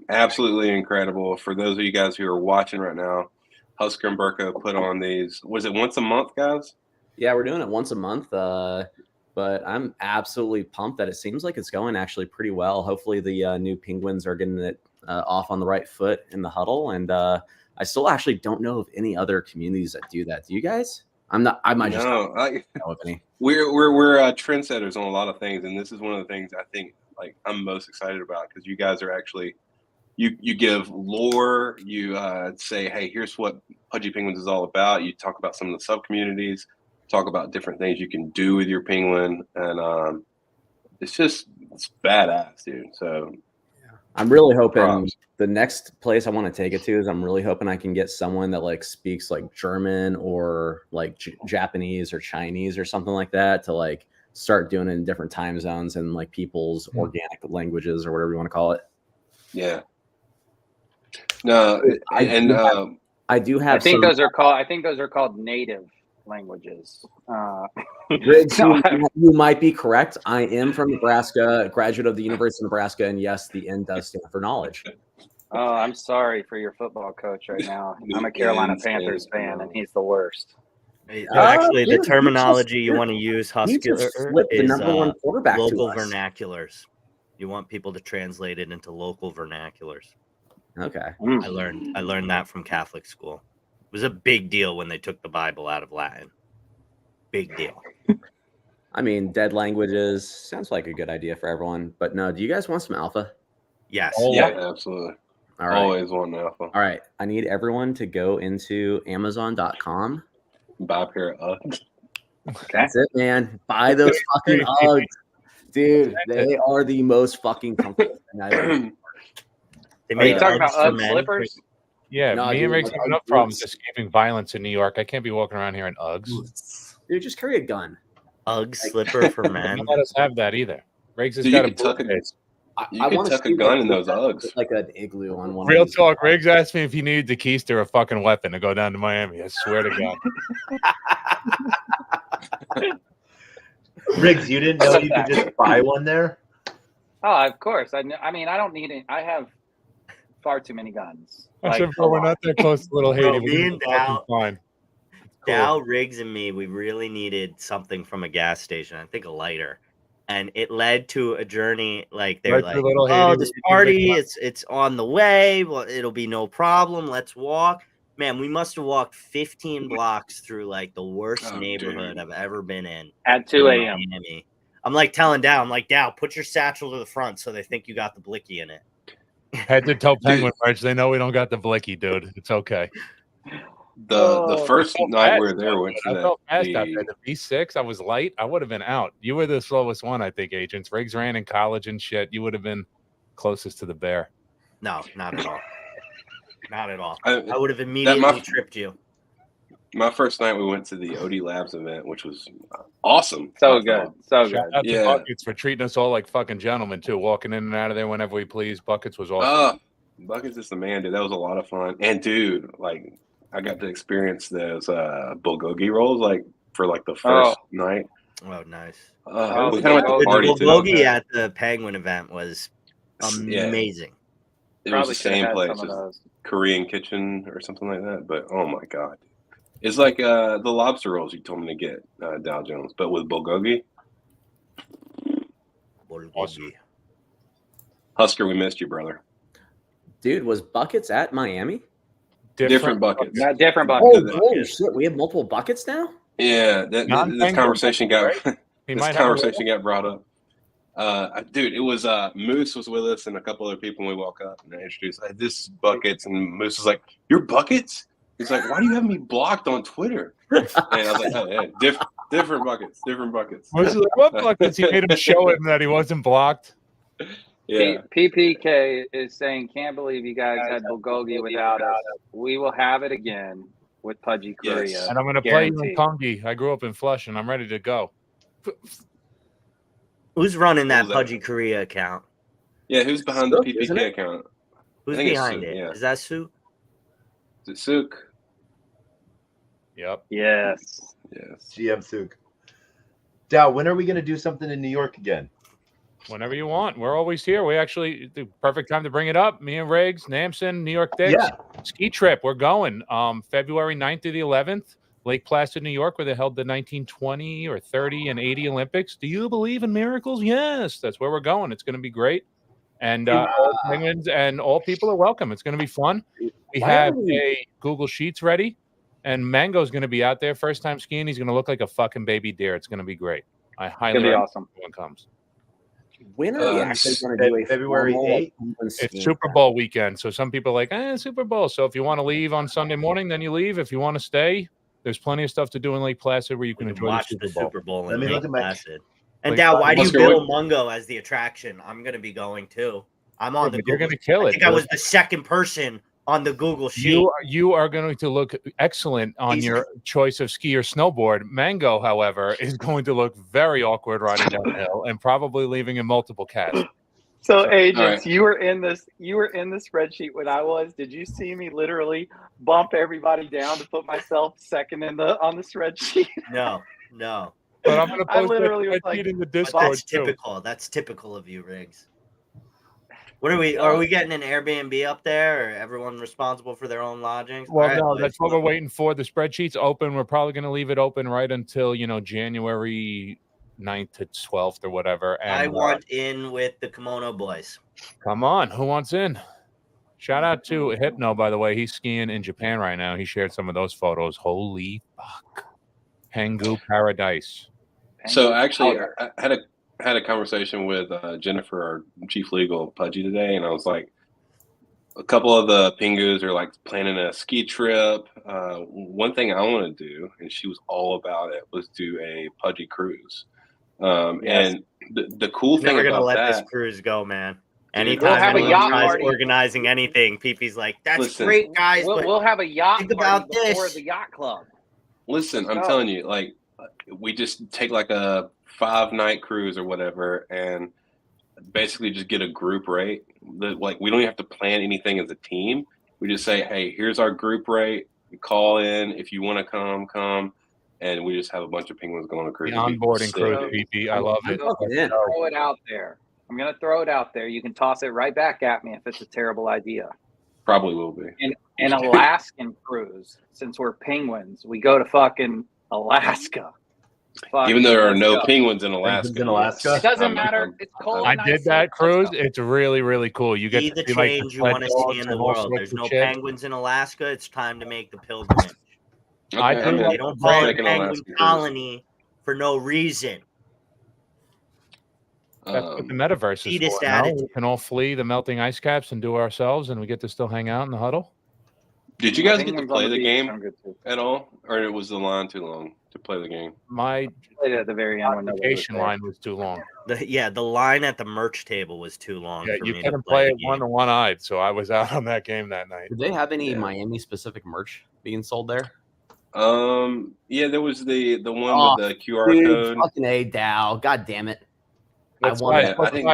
Absolutely incredible. For those of you guys who are watching right now, Husker and Burko put on these. Was it once a month, guys? Yeah, we're doing it once a month. But I'm absolutely pumped that it seems like it's going actually pretty well. Hopefully, the new Penguins are getting it off on the right foot in the huddle. And I still actually don't know of any other communities that do that. Do you guys? I might just not know of any. We're trendsetters on a lot of things, and this is one of the things I think like I'm most excited about because you guys are actually you give lore. You say, hey, here's what Pudgy Penguins is all about. You talk about some of the sub communities, talk about different things you can do with your penguin, and it's badass, dude. So I'm really hoping props. the next place I want to take it to is I'm really hoping I can get someone that like speaks like German or like Japanese or Chinese or something like that to like start doing it in different time zones and like people's organic languages or whatever you want to call it. Yeah. No, I do have. I think those are called native languages. Riggs, you might be correct. I am from Nebraska, graduate of the University of Nebraska, and yes, the N does stand for knowledge. Oh, I'm sorry for your football coach right now. I'm a Carolina Panthers fan, and he's the worst. Actually, the terminology you want to use, Husker, the number one quarterback local to us. vernaculars. You want people to translate it into local vernaculars. Okay. I learned that from Catholic school. It was a big deal when they took the Bible out of Latin. Big deal. I mean, dead languages sounds like a good idea for everyone. But no, do you guys want some alpha? Yes. Yeah, absolutely. All right. Always want alpha. All right. I need everyone to go into Amazon.com. Buy a pair of Uggs. That's it, man. Buy those fucking Uggs. Dude, they are the most fucking comfortable thing I've ever. Are you talking about Ugg slippers? Yeah, No, me and dude, Riggs like have enough Ugg problems boots. escaping violence in New York. I can't be walking around here in Uggs. Dude, just carry a gun. Ugg slipper for men. Don't let us have that either. Riggs has Dude, got you a could tuck boot a- case. You can tuck a gun in those Uggs. Like an igloo on one. Real of these. talk. Riggs asked me if he needed to keister a fucking weapon to go down to Miami. I swear to God. Riggs, you didn't know you could just buy one there? Oh, of course. I mean, I don't need it. I have far too many guns. I said, bro, we're not that close to little Haiti. Me and Dow, fine. Dow, Riggs, and me, we really needed something from a gas station. I think a lighter. And it led to a journey. Like they're Right like, through Little "Oh, Haiti, this where you can party, it's on the way. Well, it'll be no problem. Let's walk." Man, we must have walked 15 blocks through like the worst neighborhood I've ever been in. At 2 a.m. Miami. I'm like telling Dow, I'm like, Dow, put your satchel to the front so they think you got the blicky in it. Head to toe penguin merch. They know we don't got the blicky, dude. It's okay. The first night we were there, I felt fast out there. The V6, I was light. I would have been out. You were the slowest one, I think, Agents. Riggs ran in college and shit. You would have been closest to the bear. No, not at all. Not at all. I would have immediately tripped you. My first night, we went to the OD Labs event, which was awesome. So good. So Shout good. out to Buckets for treating us all like fucking gentlemen, too. Walking in and out of there whenever we please. Buckets was awesome. Buckets is the man, dude. That was a lot of fun. And, dude, like, I got to experience those bulgogi rolls, like, for, like, the first night. Oh, nice. We kind of went to The party bulgogi at the Penguin event was amazing. It was the same place as Korean Kitchen or something like that. But oh my god, it's like the lobster rolls you told me to get, Dow Jones, but with bulgogi. Awesome. Husker, we missed you, brother. Dude, was Buckets at Miami? Different buckets. Not different buckets. Oh, holy shit! We have multiple buckets now. Yeah, this conversation got brought up. Dude, it was Moose was with us and a couple other people when we walk up and I introduced this Buckets, and Moose was like, "You're Buckets?" He's like, "Why do you have me blocked on Twitter?" And I was like, "Oh yeah, different buckets." Moose was like, "What Buckets?" He made him show him that he wasn't blocked. Yeah. PPK is saying, "Can't believe you guys had bulgogi without us. We will have it again with Pudgy Korea." Yes. And I'm going to play you in Kongi. I grew up in Flushing. I'm ready to go. Who's running that Pudgy Korea account? Yeah, who's behind the PPK account? Who's behind it? Yeah. Is that Suk? Is it Suk? Yep. Yes. GM Suk. Dow, when are we going to do something in New York again? Whenever you want. We're always here. We actually, the perfect time to bring it up. Me and Riggs, Namson, New York Dicks. Yeah. Ski trip. We're going February 9th through the 11th. Lake Placid, New York, where they held the 1920 or 30 and 80 Olympics. Do you believe in miracles? Yes. That's where we're going. It's going to be great. And all Penguins and all people are welcome. It's going to be fun. We have a Google Sheets ready. And Mango's going to be out there. First time skiing. He's going to look like a fucking baby deer. It's going to be great. I highly recommend awesome. everyone comes. When are we actually going to do a February 8th? It's Super Bowl weekend. So some people are like, Super Bowl. So if you want to leave on Sunday morning, then you leave. If you want to stay, there's plenty of stuff to do in Lake Placid where you can enjoy watch the Super Bowl. in Lake Placid. And Dow, why do you bill Mungo as the attraction? I'm going to be going too. I'm on the Google. You're going to kill it. I think I was the second person on the Google sheet. You are going to look excellent on your choice of ski or snowboard. Mango, however, is going to look very awkward riding downhill and probably leaving in multiple casts. So agents, you were in the spreadsheet when I was. Did you see me literally bump everybody down to put myself second on the spreadsheet? No. But I'm going to post that spreadsheet in the Discord. That's typical. That's typical of you, Riggs. What are we? Are we getting an Airbnb up there, or everyone responsible for their own lodging? Well, no, that's what we're waiting for. The spreadsheet's open. We're probably going to leave it open right until January 9th to 12th or whatever. And I want in with the Kimono Boys. Come on, who wants in? Shout out to Hypno, by the way. He's skiing in Japan right now. He shared some of those photos. Holy fuck, Pengu paradise. So actually, I had a conversation with Jennifer, our chief legal, Pudgy, today, and I was like, a couple of the Pingus are like planning a ski trip. One thing I want to do, and she was all about it, was do a Pudgy cruise. And the cool thing Never about gonna let that, this cruise go, man. Anytime anyone tries organizing anything, PP's like, "That's great, guys." We'll have a yacht party before the yacht club. Listen, I'm telling you, like, we just take like a 5-night cruise or whatever, and basically just get a group rate. Like, we don't even have to plan anything as a team. We just say, hey, here's our group rate. You call in if you want to come, and we just have a bunch of Penguins going to cruise. The onboarding cruise, PP. I love it. Throw it out there. I'm gonna throw it out there. You can toss it right back at me if it's a terrible idea. Probably will be. An Alaskan cruise. Since we're Penguins, we go to fucking Alaska. Even though there are no penguins in Alaska. It doesn't matter. It's cold. I did that cruise. It's really, really cool. You get Be to the see like change you want to see in the world. There's no penguins in Alaska. It's time to make the pilgrimage. They don't call it a penguin colony for no reason. That's what the metaverse is for. Now we can all flee the melting ice caps and do it ourselves, and we get to still hang out in the huddle. Did you guys get to play the game at all, or was the line too long to play the game? My played at the very end. Notification line was too long. The line at the merch table was too long. Yeah, for you me couldn't to play it one-eyed, so I was out on that game that night. Did they have any Miami-specific merch being sold there? Yeah, there was the one with the QR code. Fucking A, Dow. God damn it. I think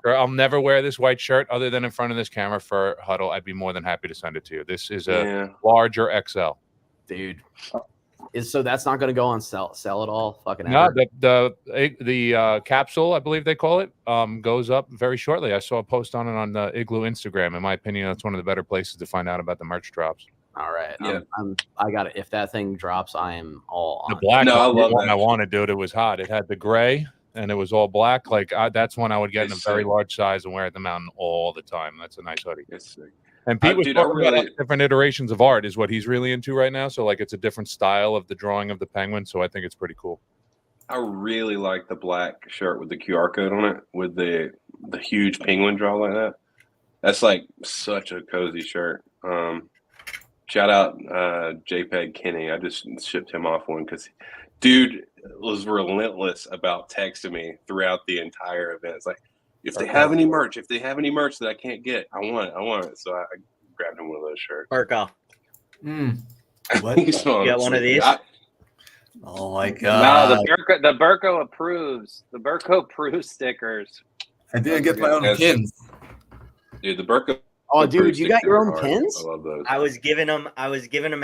I'll never wear this white shirt other than in front of this camera for huddle. I'd be more than happy to send it to you. This is a larger XL. Dude. So that's not going to go on sell at all? Fucking no, ever? the capsule, I believe they call it, goes up very shortly. I saw a post on it on the Igloo Instagram. In my opinion, that's one of the better places to find out about the merch drops. All right. Yeah. I got it. If that thing drops, I am all on. The black No, I love one that. I wanted, dude. It was hot. It had the gray and it was all black. Like that's one I would get in a very large size and wear at the mountain all the time. That's a nice hoodie. It's sick. And Pete was Dude, talking about like different iterations of art is what he's really into right now. So like it's a different style of the drawing of the penguin. So I think it's pretty cool. I really like the black shirt with the QR code on it with the huge penguin draw like that. That's like such a cozy shirt. Shout out JPEG Kenny. I just shipped him off one because dude was relentless about texting me throughout the entire event. It's like, if they have any merch that I can't get, I want it. So I grabbed him one of those shirts. Barkov. What? You got one of these? Oh my god! No, the Burko approves. The Burko approves stickers. I didn't get my own pins. Dude, the Burko. Oh, dude, you got your own pins? I love those. I was giving them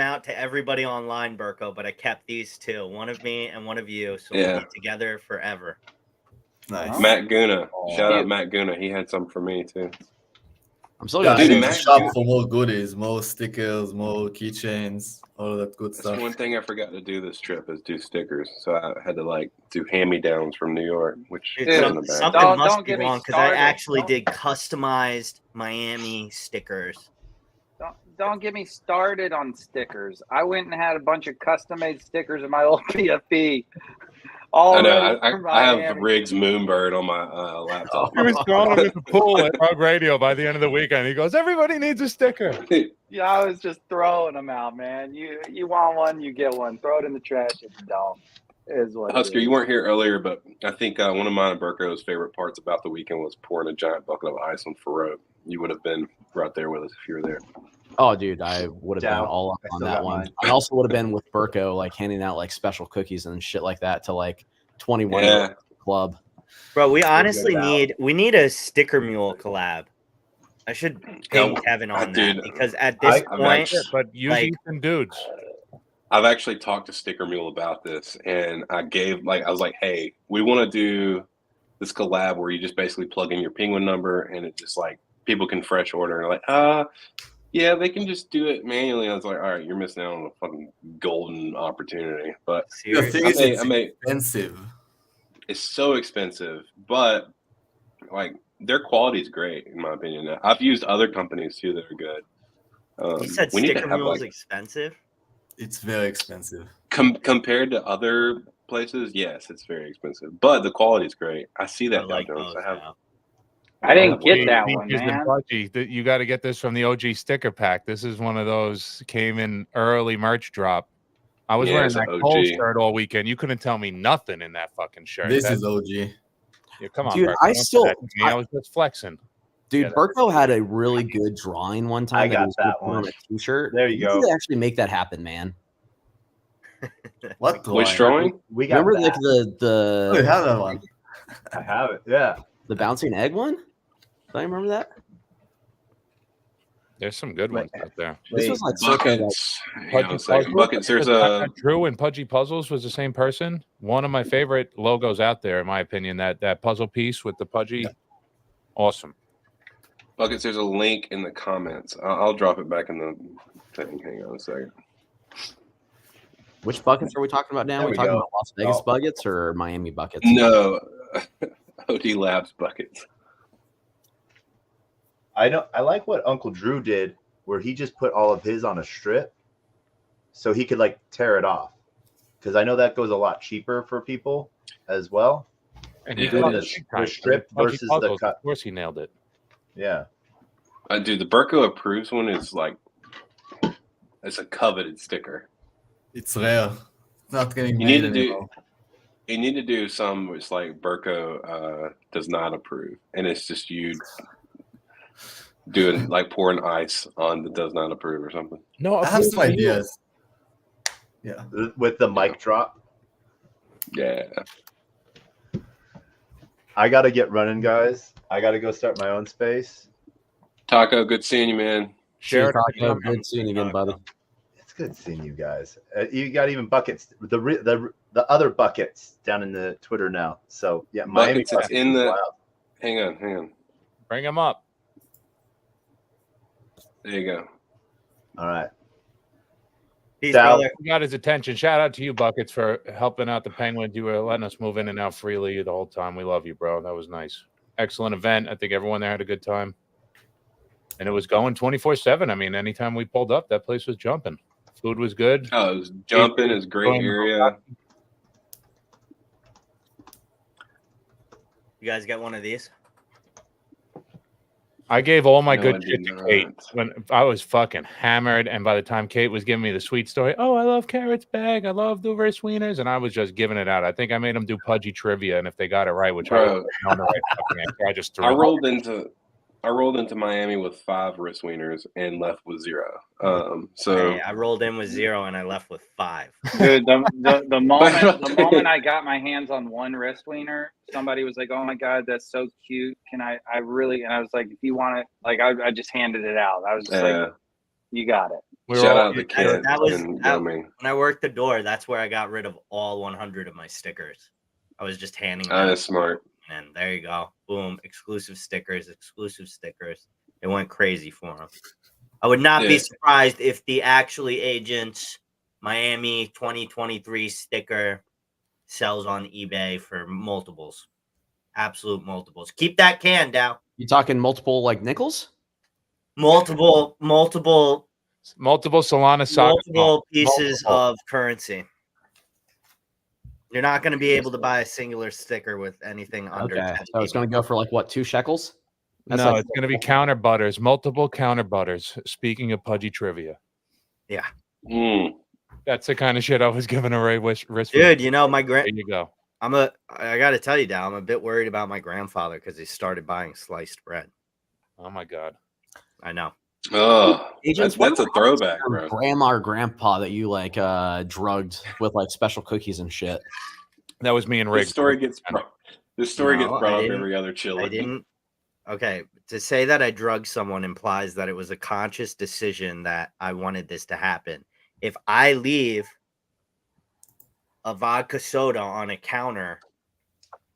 out to everybody online, Burko, but I kept these two, one of me and one of you, so we'll be together forever. Nice. Matt Guna. Shout out Matt Guna. He had some for me too. I'm so excited. Shop for more goodies, more stickers, more keychains, all of that good stuff. That's one thing I forgot to do this trip is do stickers. So I had to like do hand-me-downs from New York, which something must be wrong because I actually did customized Miami stickers. Don't get me started on stickers. I went and had a bunch of custom-made stickers in my old PFP. I know. I have Riggs Moonbird on my laptop. He was throwing them in the pool at Rug Radio by the end of the weekend. He goes, everybody needs a sticker. Yeah, I was just throwing them out, man. You want one, you get one. Throw it in the trash if you don't. Is what Husker, you weren't here earlier, but I think one of mine and Burko's favorite parts about the weekend was pouring a giant bucket of ice on Farouk. You would have been right there with us if you were there. Oh, dude, I would have been all up on that one. I also would have been with Burko, like handing out like special cookies and shit like that to like 21 club. Bro, we honestly need a sticker mule collab. I should ping Kevin on that because at this point, but use some dudes. I've actually talked to Sticker Mule about this, and I was like, hey, we want to do this collab where you just basically plug in your penguin number, and it just like people can fresh order. And like, yeah, they can just do it manually. I was like, all right, you're missing out on a fucking golden opportunity. But the thing is, it's expensive. It's so expensive, but like their quality is great in my opinion. I've used other companies too that are good. You said Sticker Mule is expensive. It's very expensive compared to other places. Yes, it's very expensive, but the quality is great. I see that. I didn't get that one, man. You got to get this from the OG sticker pack. This is one of those came in early merch drop. I was wearing that Cole shirt all weekend. You couldn't tell me nothing in that fucking shirt. This is OG. Yeah, come on, dude. Burko, I was just flexing. Dude, Burko had a really good drawing one time. I got that one on a t-shirt. There you go. Could actually make that happen, man. What? Which drawing? We got. Remember like the. I have that one. I have it. Yeah. The bouncing egg one. Do I remember that? There's some good ones out there. This was like Buckets. Buckets. There's a Drew and Pudgy Puzzles was the same person. One of my favorite logos out there, in my opinion. That puzzle piece with the Pudgy, awesome. Buckets. There's a link in the comments. I'll drop it back in the thing. Hang on a second. Which buckets are we talking about now? Are we talking about Las Vegas buckets or Miami buckets? No, OD Labs buckets. I know. I like what Uncle Drew did, where he just put all of his on a strip, so he could like tear it off. Because I know that goes a lot cheaper for people as well. And he doing the strip versus the cut. Of course, he nailed it. Yeah. Dude, the Burko Approves one is like, it's a coveted sticker. It's rare. It's not getting You made need to anymore. You need to do some which like Burko does not approve, and it's just you doing like pouring ice on the does not approve or something. No, I have some ideas. Yeah, with the mic drop. Yeah. I gotta get running, guys. I gotta go start my own space. Taco, good seeing you, man. Sure, Taco. Good seeing you again, buddy. It's good seeing you guys. You got even buckets. The other buckets down in the Twitter now. So yeah, Miami buckets. It's in the. Wild. Hang on. Bring them up. There you go. All right. Peace, brother. We got his attention. Shout out to you, Buckets, for helping out the Penguins. You were letting us move in and out freely the whole time. We love you, bro. That was nice. Excellent event. I think everyone there had a good time. And it was going 24/7. I mean, anytime we pulled up, that place was jumping. Food was good. Oh, it was jumping. It was a great area. You guys got one of these? I gave all my good shit to Kate when I was fucking hammered. And by the time Kate was giving me the sweet story, oh, I love Carrot's bag. I love Duvray Sweeners. And I was just giving it out. I think I made them do pudgy trivia. And if they got it right, which I on the right fucking answer, I just threw I rolled into Miami with 5 wrist wieners and left with 0. So I rolled in with 0 and I left with 5. Dude, the moment I got my hands on one wrist wiener, somebody was like, "Oh my god, that's so cute! Can I really?" And I was like, "If you want it," like I just handed it out. I was just like, "You got it." Shout out the kids. When I worked the door, that's where I got rid of all 100 of my stickers. I was just handing them. That's smart. And there you go. Boom. Exclusive stickers. It went crazy for them. I would not be surprised if the actually agent's Miami 2023 sticker sells on eBay for multiples. Absolute multiples. Keep that can, Dow. You talking multiple like nickels? Multiple Solana soccer. Multiple pieces of currency. You're not going to be able to buy a singular sticker with anything under 10. So it's going to go for like what, 2 shekels? That's no, it's going to be counter butters, multiple counter butters. Speaking of pudgy trivia. Yeah. That's the kind of shit I was giving away wrist. Dude, you know, there you go. I got to tell you, Dal, I'm a bit worried about my grandfather because he started buying sliced bread. Oh my God. I know. Oh, that's a throwback, bro. Grandma or grandpa that you like drugged with like special cookies and shit. That was me and Rick. This story gets brought up every other Chillin. I didn't. Okay, to say that I drugged someone implies that it was a conscious decision that I wanted this to happen. If I leave a vodka soda on a counter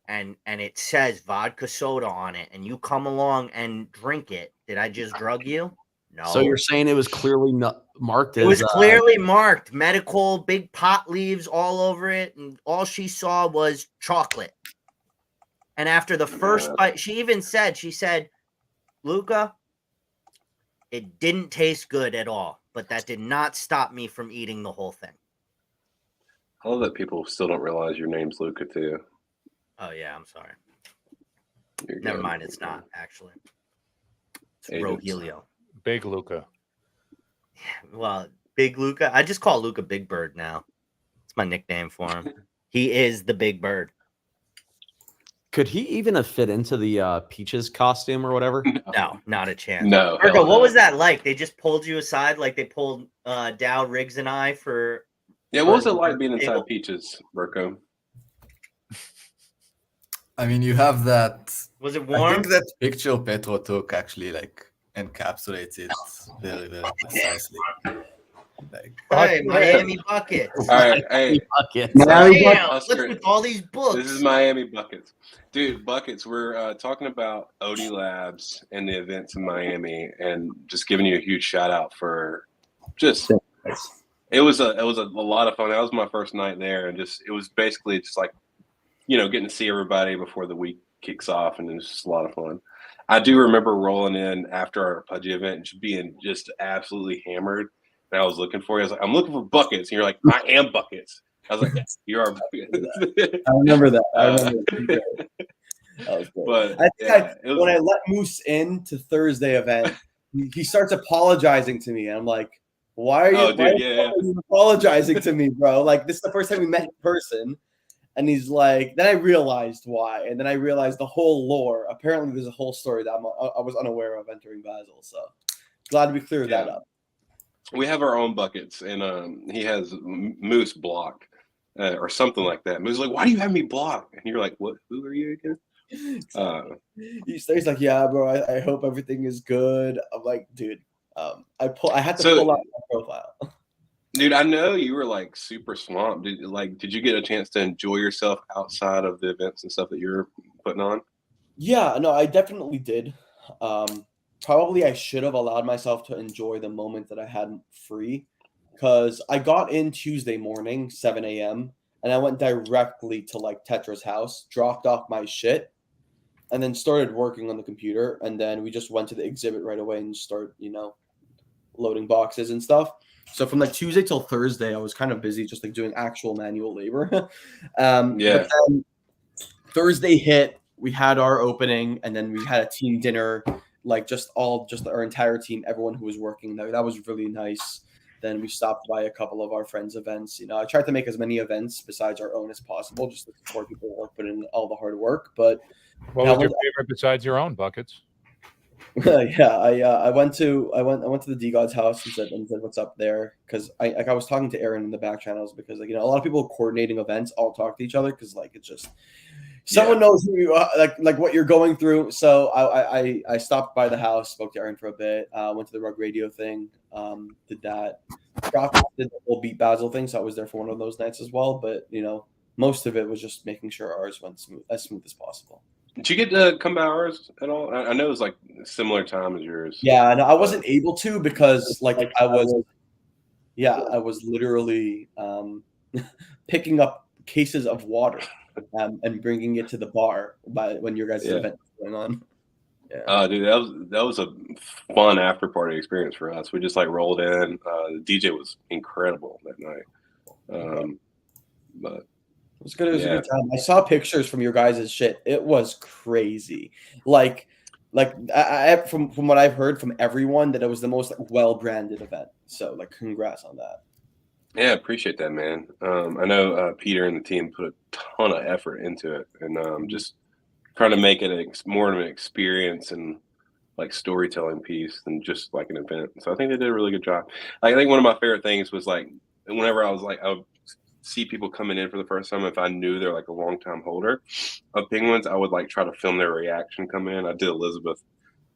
and it says vodka soda on it and you come along and drink it, did I just drug you? No. So you're saying it was clearly marked as... It was clearly marked. Medical, big pot leaves all over it, and all she saw was chocolate. And after the first bite, she said, Luca, it didn't taste good at all, but that did not stop me from eating the whole thing. I love that people still don't realize your name's Luca, too. Oh, yeah, I'm sorry. Never mind, it's not, actually. It's Rogelio. Big Luca. Well, Big Luca. I just call Luca Big Bird now. It's my nickname for him. He is the Big Bird. Could he even have fit into the Peaches costume or whatever? No, not a chance. No. Virgo, what was that like? They just pulled you aside like they pulled Dow, Riggs, and I for... Yeah, what was it like being inside Peaches, Virgo? I mean, you have that... Was it warm? I think that picture Petro took actually like encapsulates it very, very precisely. Like, hey, Miami Buckets. All right, hey, Buckets. What's with all these books? This is Miami Buckets, dude. Buckets. We're talking about OD Labs and the events in Miami, and just giving you a huge shout out for just. It was a lot of fun. That was my first night there, and it was basically just like, getting to see everybody before the week kicks off, and it was just a lot of fun. I do remember rolling in after our Pudgy event and just being just absolutely hammered. And I was looking for you. I was like, I'm looking for Buckets. And you're like, I am Buckets. I was like, yes, you are Buckets. I remember that. That was great. But I think when I let Moose in to Thursday event, he starts apologizing to me. And I'm like, why are you apologizing to me, bro? Like, this is the first time we met in person. And he's like, then I realized why. And then I realized the whole lore. Apparently, there's a whole story that I was unaware of entering Basel. So glad we cleared that up. We have our own Buckets, and he has Moose blocked or something like that. Moose is like, why do you have me blocked? And you're like, what? Who are you again? He's like, yeah, bro, I hope everything is good. I'm like, dude, I had to pull out my profile. Dude, I know you were like super swamped. Did you get a chance to enjoy yourself outside of the events and stuff that you're putting on? Yeah, no, I definitely did. Probably I should have allowed myself to enjoy the moment that I had free, because I got in Tuesday morning, 7 a.m., and I went directly to like Tetra's house, dropped off my shit, and then started working on the computer. And then we just went to the exhibit right away and started, loading boxes and stuff. So from like Tuesday till Thursday, I was kind of busy just like doing actual manual labor. But then Thursday hit, we had our opening, and then we had a team dinner, like just our entire team, everyone who was working there. That was really nice. Then we stopped by a couple of our friends' events. I tried to make as many events besides our own as possible, just to support people who are putting in all the hard work. But what was your favorite besides your own buckets? Yeah, I went to the D God's house and said what's up there, because I was talking to Aaron in the back channels, because a lot of people coordinating events all talk to each other, because it's just someone knows who you are, like what you're going through. So I stopped by the house, spoke to Aaron for a bit, went to the Rug Radio thing, did that, did the whole Beat Basel thing, so I was there for one of those nights as well. But most of it was just making sure ours went as smooth as possible. Did you get to come by ours at all? I know it was like a similar time as yours. Yeah, no, I wasn't able to, because I was literally picking up cases of water and bringing it to the bar when your guys' event was going on. Yeah. Dude, that was a fun after party experience for us. We just rolled in. The DJ was incredible that night. But it was good. It was a good time. I saw pictures from your guys' shit. It was crazy. I from what I've heard from everyone, that it was the most well-branded event. So congrats on that. Yeah, appreciate that, man. I know Peter and the team put a ton of effort into it, and just trying to make it more of an experience and storytelling piece than just an event. So I think they did a really good job. I think one of my favorite things was whenever I would see people coming in for the first time, if I knew they're a long time holder of penguins, I would try to film their reaction come in. I did Elizabeth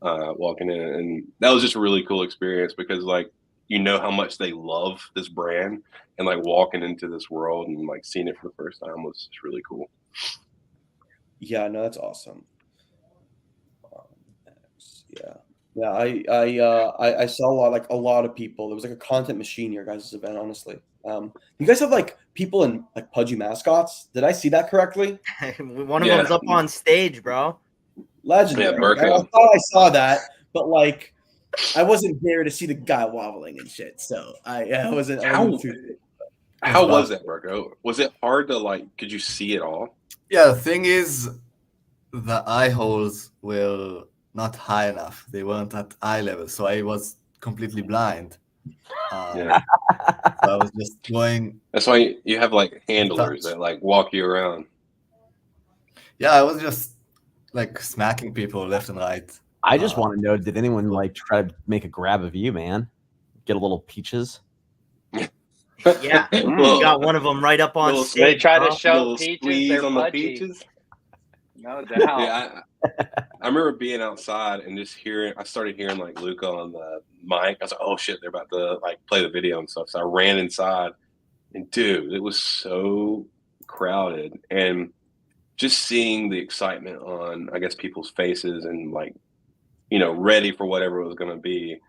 walking in, and that was just a really cool experience, because how much they love this brand, and walking into this world and seeing it for the first time was just really cool. Yeah, no, that's awesome. I saw a lot of people. There was a content machine your guys' event, honestly. You guys have people in pudgy mascots. Did I see that correctly? One of them's up on stage, bro. Legendary. Yeah, I thought I saw that, but I wasn't there to see the guy wobbling and shit. So I wasn't. How was that, Burko? Was it hard to could you see it all? Yeah, the thing is, the eye holes were not high enough. They weren't at eye level, so I was completely blind. So I was just going. That's why you have handlers that walk you around. Yeah, I was just smacking people left and right. I just want to know, did anyone try to make a grab of you, man? Get a little peaches? Yeah, you got one of them right up on stage. They try to show peaches, they're on pudgy. The peaches. No doubt. Yeah, I remember being outside and just I started hearing Luca on the mic. I was like, oh shit, they're about to play the video and stuff. So I ran inside, and dude, it was so crowded, and just seeing the excitement on, I guess, people's faces, and ready for whatever it was going to be.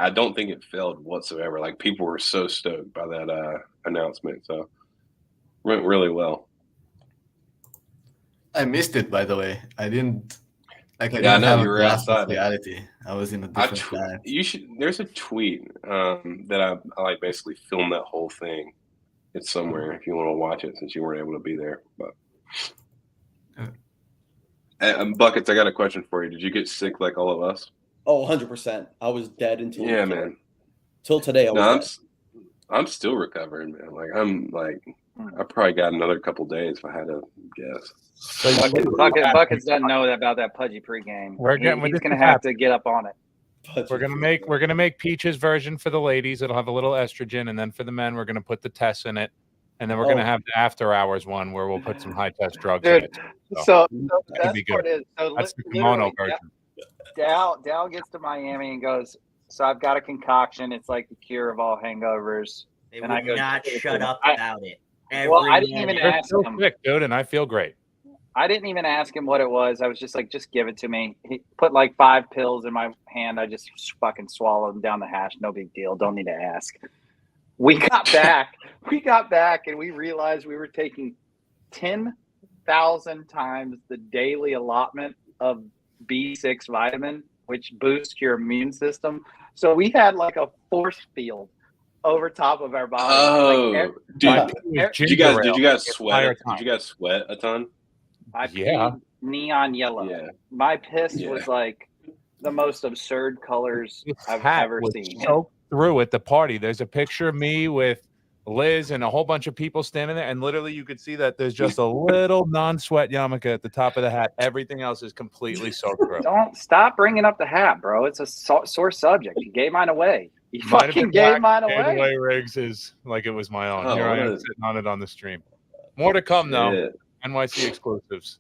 I don't think it failed whatsoever. People were so stoked by that announcement. So it went really well. I missed it, by the way. I didn't. I know you were outside reality. I was in a different planet. You should. There's a tweet that I basically filmed that whole thing. It's somewhere if you want to watch it, since you weren't able to be there. But Buckets, I got a question for you. Did you get sick like all of us? Oh, 100%. I was dead until man. Till today, I was dead. I'm still recovering, man. I probably got another couple days if I had to guess. So Buckets doesn't know about that pudgy pregame. He's gonna have to get up on it. We're gonna make Peach's version for the ladies. It'll have a little estrogen, and then for the men, we're gonna put the Tess in it, and then we're gonna have the after hours one where we'll put some high test drugs in it. So the best part is, that's the kimono version. Dal gets to Miami and goes, so I've got a concoction. It's like the cure of all hangovers. They would not shut up about it. I didn't even ask him. Sick, dude, and I feel great. I didn't even ask him what it was. I was just like, just give it to me. He put like 5 pills in my hand. I just fucking swallowed them down the hash. No big deal. Don't need to ask. We got back. And we realized we were taking 10,000 times the daily allotment of B6 vitamin, which boosts your immune system. So we had like a force field over top of our body. Oh, dude! Did you guys sweat? Did you guys sweat a ton? I peed neon yellow. Yeah. My piss was like the most absurd colors I've ever seen. Soaked through at the party. There's a picture of me with Liz and a whole bunch of people standing there, and literally you could see that there's just a little non-sweat yarmulke at the top of the hat. Everything else is completely soaked through. Don't stop bringing up the hat, bro. It's a sore subject. You gave mine away. You fucking gave mine away. Riggs is like it was my own. Here I am sitting on it on the stream. More to come though. NYC exclusives.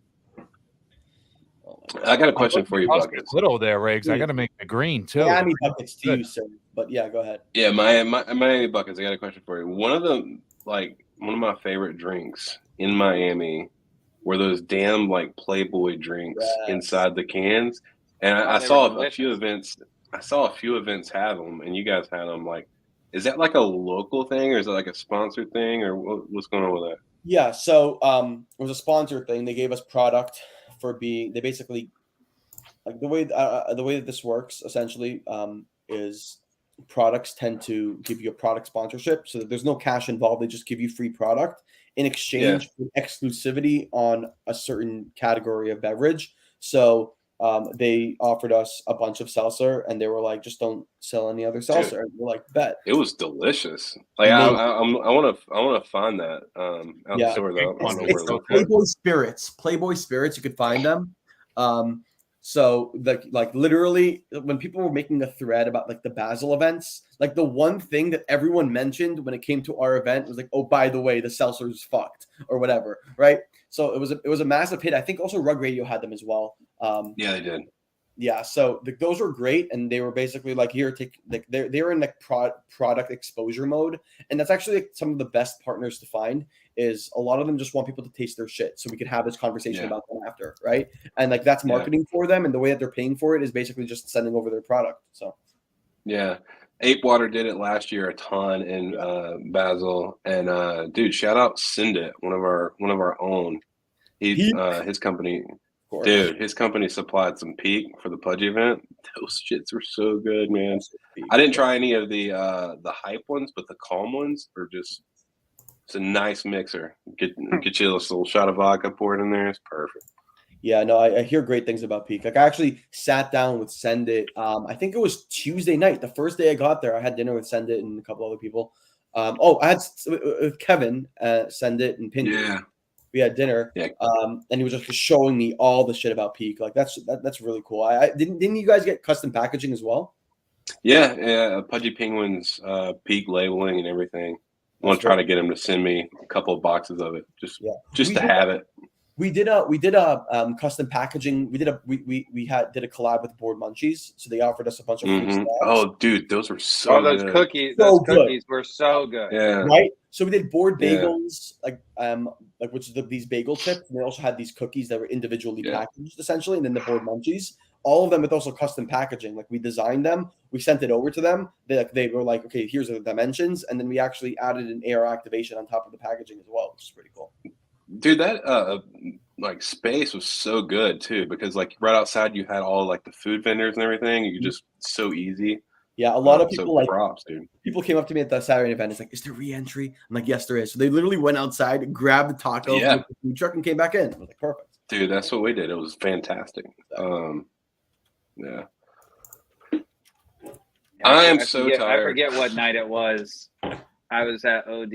I got a question for you, Buckets. Little there, Riggs. I got to make the green too. Miami Buckets to you, sir. But yeah, go ahead. Yeah, Miami Buckets. I got a question for you. One of my favorite drinks in Miami were those damn like Playboy drinks inside the cans, and I saw a few events. I saw a few events have them, and you guys had them. Like, is that like a local thing, or is it like a sponsored thing, or what's going on with that? Yeah, so it was a sponsor thing. They gave us product for being. They basically, like the way that this works essentially is products tend to give you a product sponsorship, so that there's no cash involved. They just give you free product in exchange for exclusivity on a certain category of beverage. So they offered us a bunch of seltzer, and they were like, "Just don't sell any other seltzer." And we're like, "Bet." It was delicious. Like I want to find that. It's Playboy Spirits. Playboy Spirits. You could find them. So like literally, when people were making a thread about like the Basel events, like the one thing that everyone mentioned when it came to our event was like, "Oh, by the way, the seltzer's fucked," or whatever, right? So it was a massive hit. I think also Rug Radio had them as well. Yeah, they did. Yeah, so those were great, and they were basically like, here, take like they're in like product exposure mode, and that's actually like some of the best partners to find. Is a lot of them just want people to taste their shit, so we could have this conversation about them after, right? And like that's marketing for them, and the way that they're paying for it is basically just sending over their product. So yeah. Ape Water did it last year a ton in Basel, and dude, shout out Sindit, one of our own. His company, dude, his company supplied some Peak for the Pudgy event. Those shits were so good, man. I didn't try any of the hype ones, but the calm ones are just. It's a nice mixer. Get you a little shot of vodka poured in there. It's perfect. Yeah, no, I hear great things about Peak. Like I actually sat down with Sendit. I think it was Tuesday night. The first day I got there, I had dinner with Sendit and a couple other people. I had with Kevin, Sendit and Pinky. Yeah. We had dinner. Yeah. And he was just showing me all the shit about Peak. Like that's really cool. I didn't you guys get custom packaging as well? Yeah. Pudgy Penguins, Peak labeling and everything. I want to try to get him to send me a couple of boxes of it, just to have it. We did a custom packaging. We did a collab with Board Munchies, so they offered us a bunch of free stuff. Oh, dude, those were so those good. Cookies. Those cookies were so good. Yeah. Right. So we did board bagels, which is these bagel tips, and they also had these cookies that were individually packaged, essentially, and then the Board Munchies. All of them with also custom packaging. Like we designed them, we sent it over to them. They were like, okay, here's the dimensions, and then we actually added an AR activation on top of the packaging as well, which is pretty cool. Dude, that like space was so good too, because like right outside you had all like the food vendors and everything. You could just so easy. Yeah, a lot of people like props, dude. People came up to me at the Saturday event. It's like, is there re-entry? I'm like, yes, there is. So they literally went outside, grabbed the taco from the food truck, and came back in. I was like, perfect. Dude, that's what we did. It was fantastic. I am so tired. I forget what night it was. I was at OD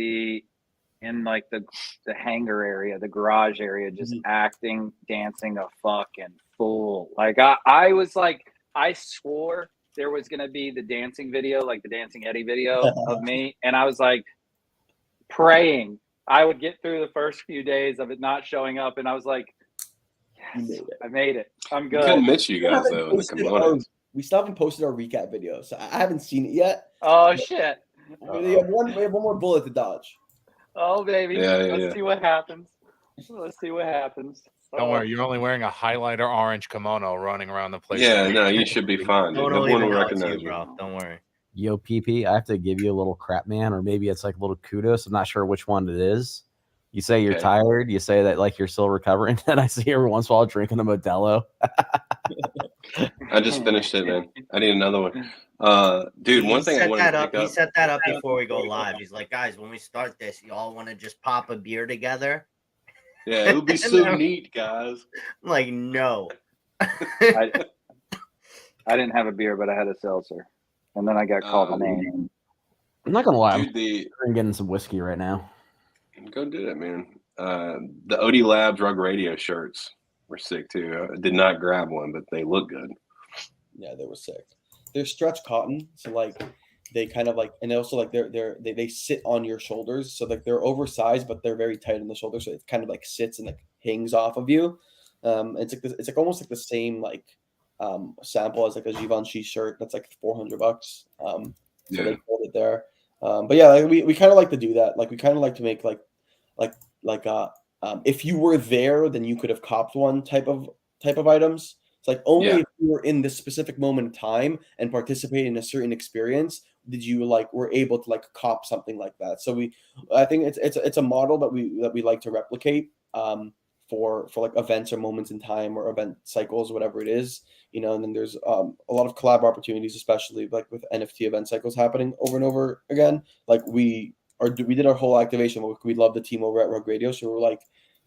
in like the hangar area, the garage area, just acting, dancing a fucking fool. Like I was like, I swore there was gonna be the dancing video, like the Dancing Eddie video of me, and I was like praying I would get through the first few days of it not showing up, and I was like, yes, I made it. I'm good. I couldn't miss you guys though. We still haven't posted our recap video, so I haven't seen it yet. Oh shit! We have one more bullet to dodge. Oh baby, let's see what happens. Let's see what happens. Don't worry, you're only wearing a highlighter orange kimono running around the place. Yeah, no, you should be fine. No one will even recognize you, bro. Don't worry. Yo, PP, I have to give you a little crap, man, or maybe it's like a little kudos. I'm not sure which one it is. You say you're tired. You say that like you're still recovering. And I see every once in a while drinking a Modelo. I just finished it, man. I need another one. Dude, one thing I wanted to pick up. He set that up before we go live. He's like, guys, when we start this, you all want to just pop a beer together? Yeah, it would be so neat, guys. I'm like, no. I didn't have a beer, but I had a seltzer. And then I got called a name. I'm not going to lie. Dude, I'm getting some whiskey right now. Go do it, man. The OD Lab Drug Radio shirts were sick, too. I did not grab one, but they look good. Yeah, they were sick. They're stretch cotton, so like they kind of like, and also like they sit on your shoulders, so like they're oversized, but they're very tight on the shoulder, so it kind of like sits and like hangs off of you. It's like almost like the same like sample as like a Givenchy shirt that's like $400. So they pulled it there. But yeah, like we kind of like to do that. Like we kind of like to make like if you were there, then you could have copped one type of items. It's like only if you were in this specific moment in time and participate in a certain experience did you like were able to like cop something like that. So I think it's a model that we like to replicate for like events or moments in time or event cycles, whatever it is, you know. And then there's a lot of collab opportunities, especially like with NFT event cycles happening over and over again. Like we did our whole activation. We love the team over at Rug Radio, so we're like,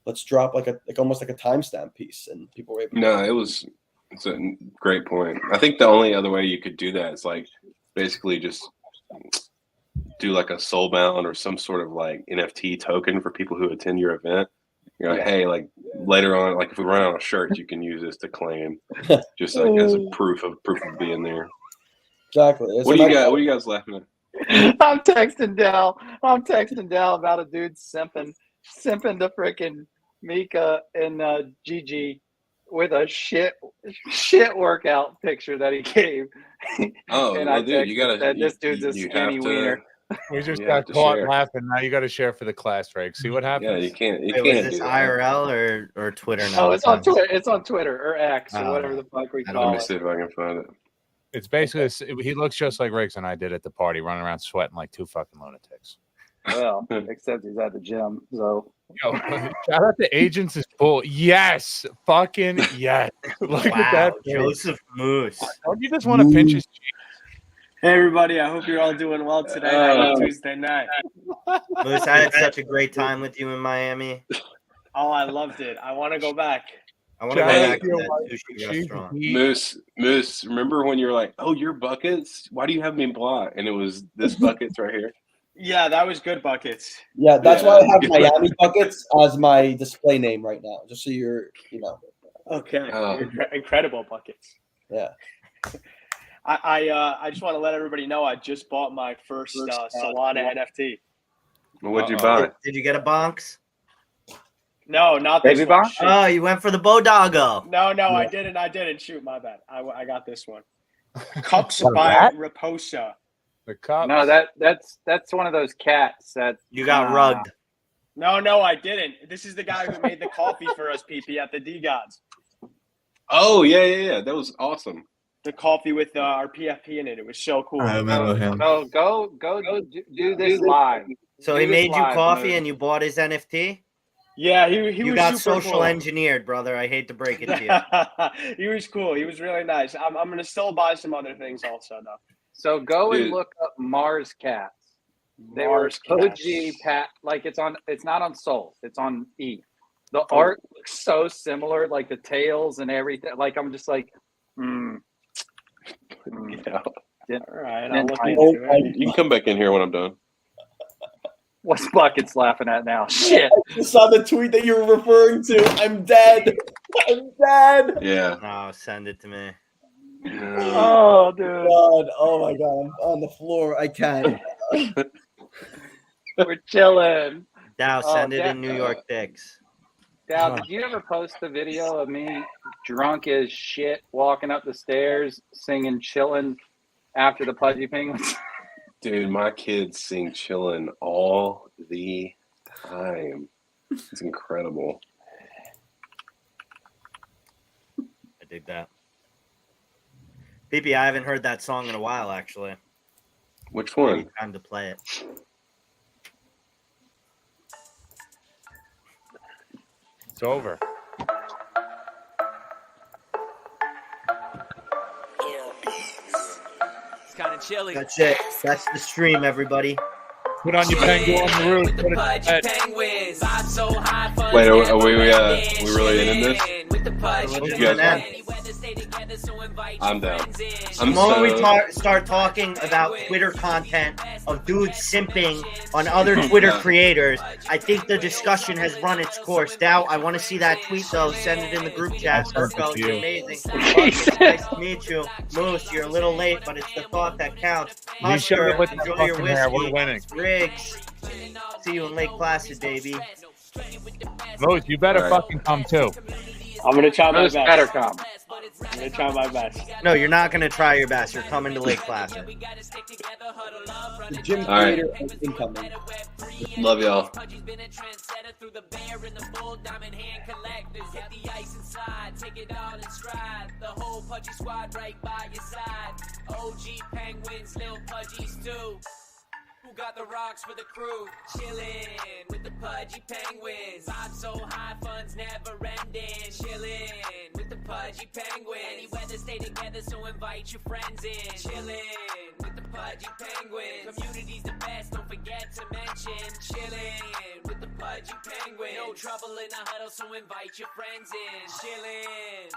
let's drop like almost like a timestamp piece, and people were able to. It's a great point. I think the only other way you could do that is like basically just do like a soulbound or some sort of like NFT token for people who attend your event. You're like, hey, like later on, like if we run out of shirts, you can use this to claim, just like as a proof of being there. Exactly. What do you guys laughing at? I'm texting Dell about a dude simping to freaking Mika and Gigi with a shit workout picture that he gave. Oh, and well, dude, you gotta. This dude's a skinny wiener. We just got caught laughing. Now you got to share for the class, Rick. See what happens. Yeah, you can't. Wait, was this IRL or Twitter now? Oh, it's on Twitter. It's on Twitter or X or whatever the fuck we call it. Let me see if I can find it. It's basically he looks just like Riggs and I did at the party, running around sweating like two fucking lunatics. Well, except he's at the gym. So shout out to Agents is full. Yes, fucking yes. Look at that, Joseph Moose. Don't you just want to pinch his cheek? Hey everybody, I hope you're all doing well today. Happy Tuesday night. Moose, I had such a great time with you in Miami. Oh, I loved it. I want to go back. I want to go back to that sushi restaurant. Moose, remember when you were like, oh, your buckets? Why do you have me blocked? And it was this buckets right here. Yeah, that was good buckets. Yeah, that's why I have Miami buckets as my display name right now, just so you know. Okay, incredible buckets. Yeah. I just want to let everybody know I just bought my first Solana NFT. Well, what'd you buy? Did you get a bonks? No, not Baby this one. bonk? Oh, you went for the Bodoggo. No, I didn't. Shoot, my bad. I got this one. Cups by Raposa. The cup. No, that's one of those cats that you got rugged. No, I didn't. This is the guy who made the coffee for us, PP, at the D Gods. Oh yeah. That was awesome. The coffee with our PFP in it. It was so cool. I remember him. No, go do this live. So he made you coffee and you bought his NFT? Yeah, he was got super social cool. engineered, brother. I hate to break it to you. He was cool. He was really nice. I'm going to still buy some other things also, though. So go and look up Mars Cats. They were OG Pat. Like it's not on Soul. It's on E. The art looks so similar, like the tails and everything. Like I'm just like, Yeah. All right, I'll look into it. You can come back in here when I'm done. What's Buckets laughing at now? Shit. I just saw the tweet that you were referring to. I'm dead. I'm dead. Yeah. No, send it to me. Oh, dude. God. Oh my God. I'm on the floor. I can't. We're chilling. Dow, send it in New York pics. Dow, did you ever post the video of me drunk as shit walking up the stairs singing Chillin' after the Pudgy Penguins? Dude, my kids sing Chillin' all the time. It's incredible. I dig that. PP, I haven't heard that song in a while, actually. Which one? Maybe time to play it. It's over. It's kind of chilly. That's it. That's the stream, everybody. Put on your penguin on the roof. Put it Penguins. I'm so high. Wait, are we really in this? You guys I'm down. The moment we start talking about Twitter content of dudes simping on other Twitter creators, I think the discussion has run its course. Now, I want to see that tweet, though. Send it in the group chat. Urko, you're amazing. Nice to meet you. Moose, you're a little late, but it's the thought that counts. Husker, enjoy your whiskey. We're winning. Riggs, see you in Lake Placid, baby. Moose, you better fucking come too. I'm gonna try my best. Better come. I'm gonna try my best. No, you're not gonna try your best. You're coming to Lake Placid. The gym creator incoming. Love y'all. Who got the rocks for the crew? Chillin' with the pudgy penguins. I'm so high, fun's never ending. Chillin' with the pudgy penguins. Any weather, stay together, so invite your friends in. Chillin' with the pudgy penguins. Community's the best, don't forget to mention. Chillin' with the pudgy penguins. No trouble in the huddle, so invite your friends in. Chillin'.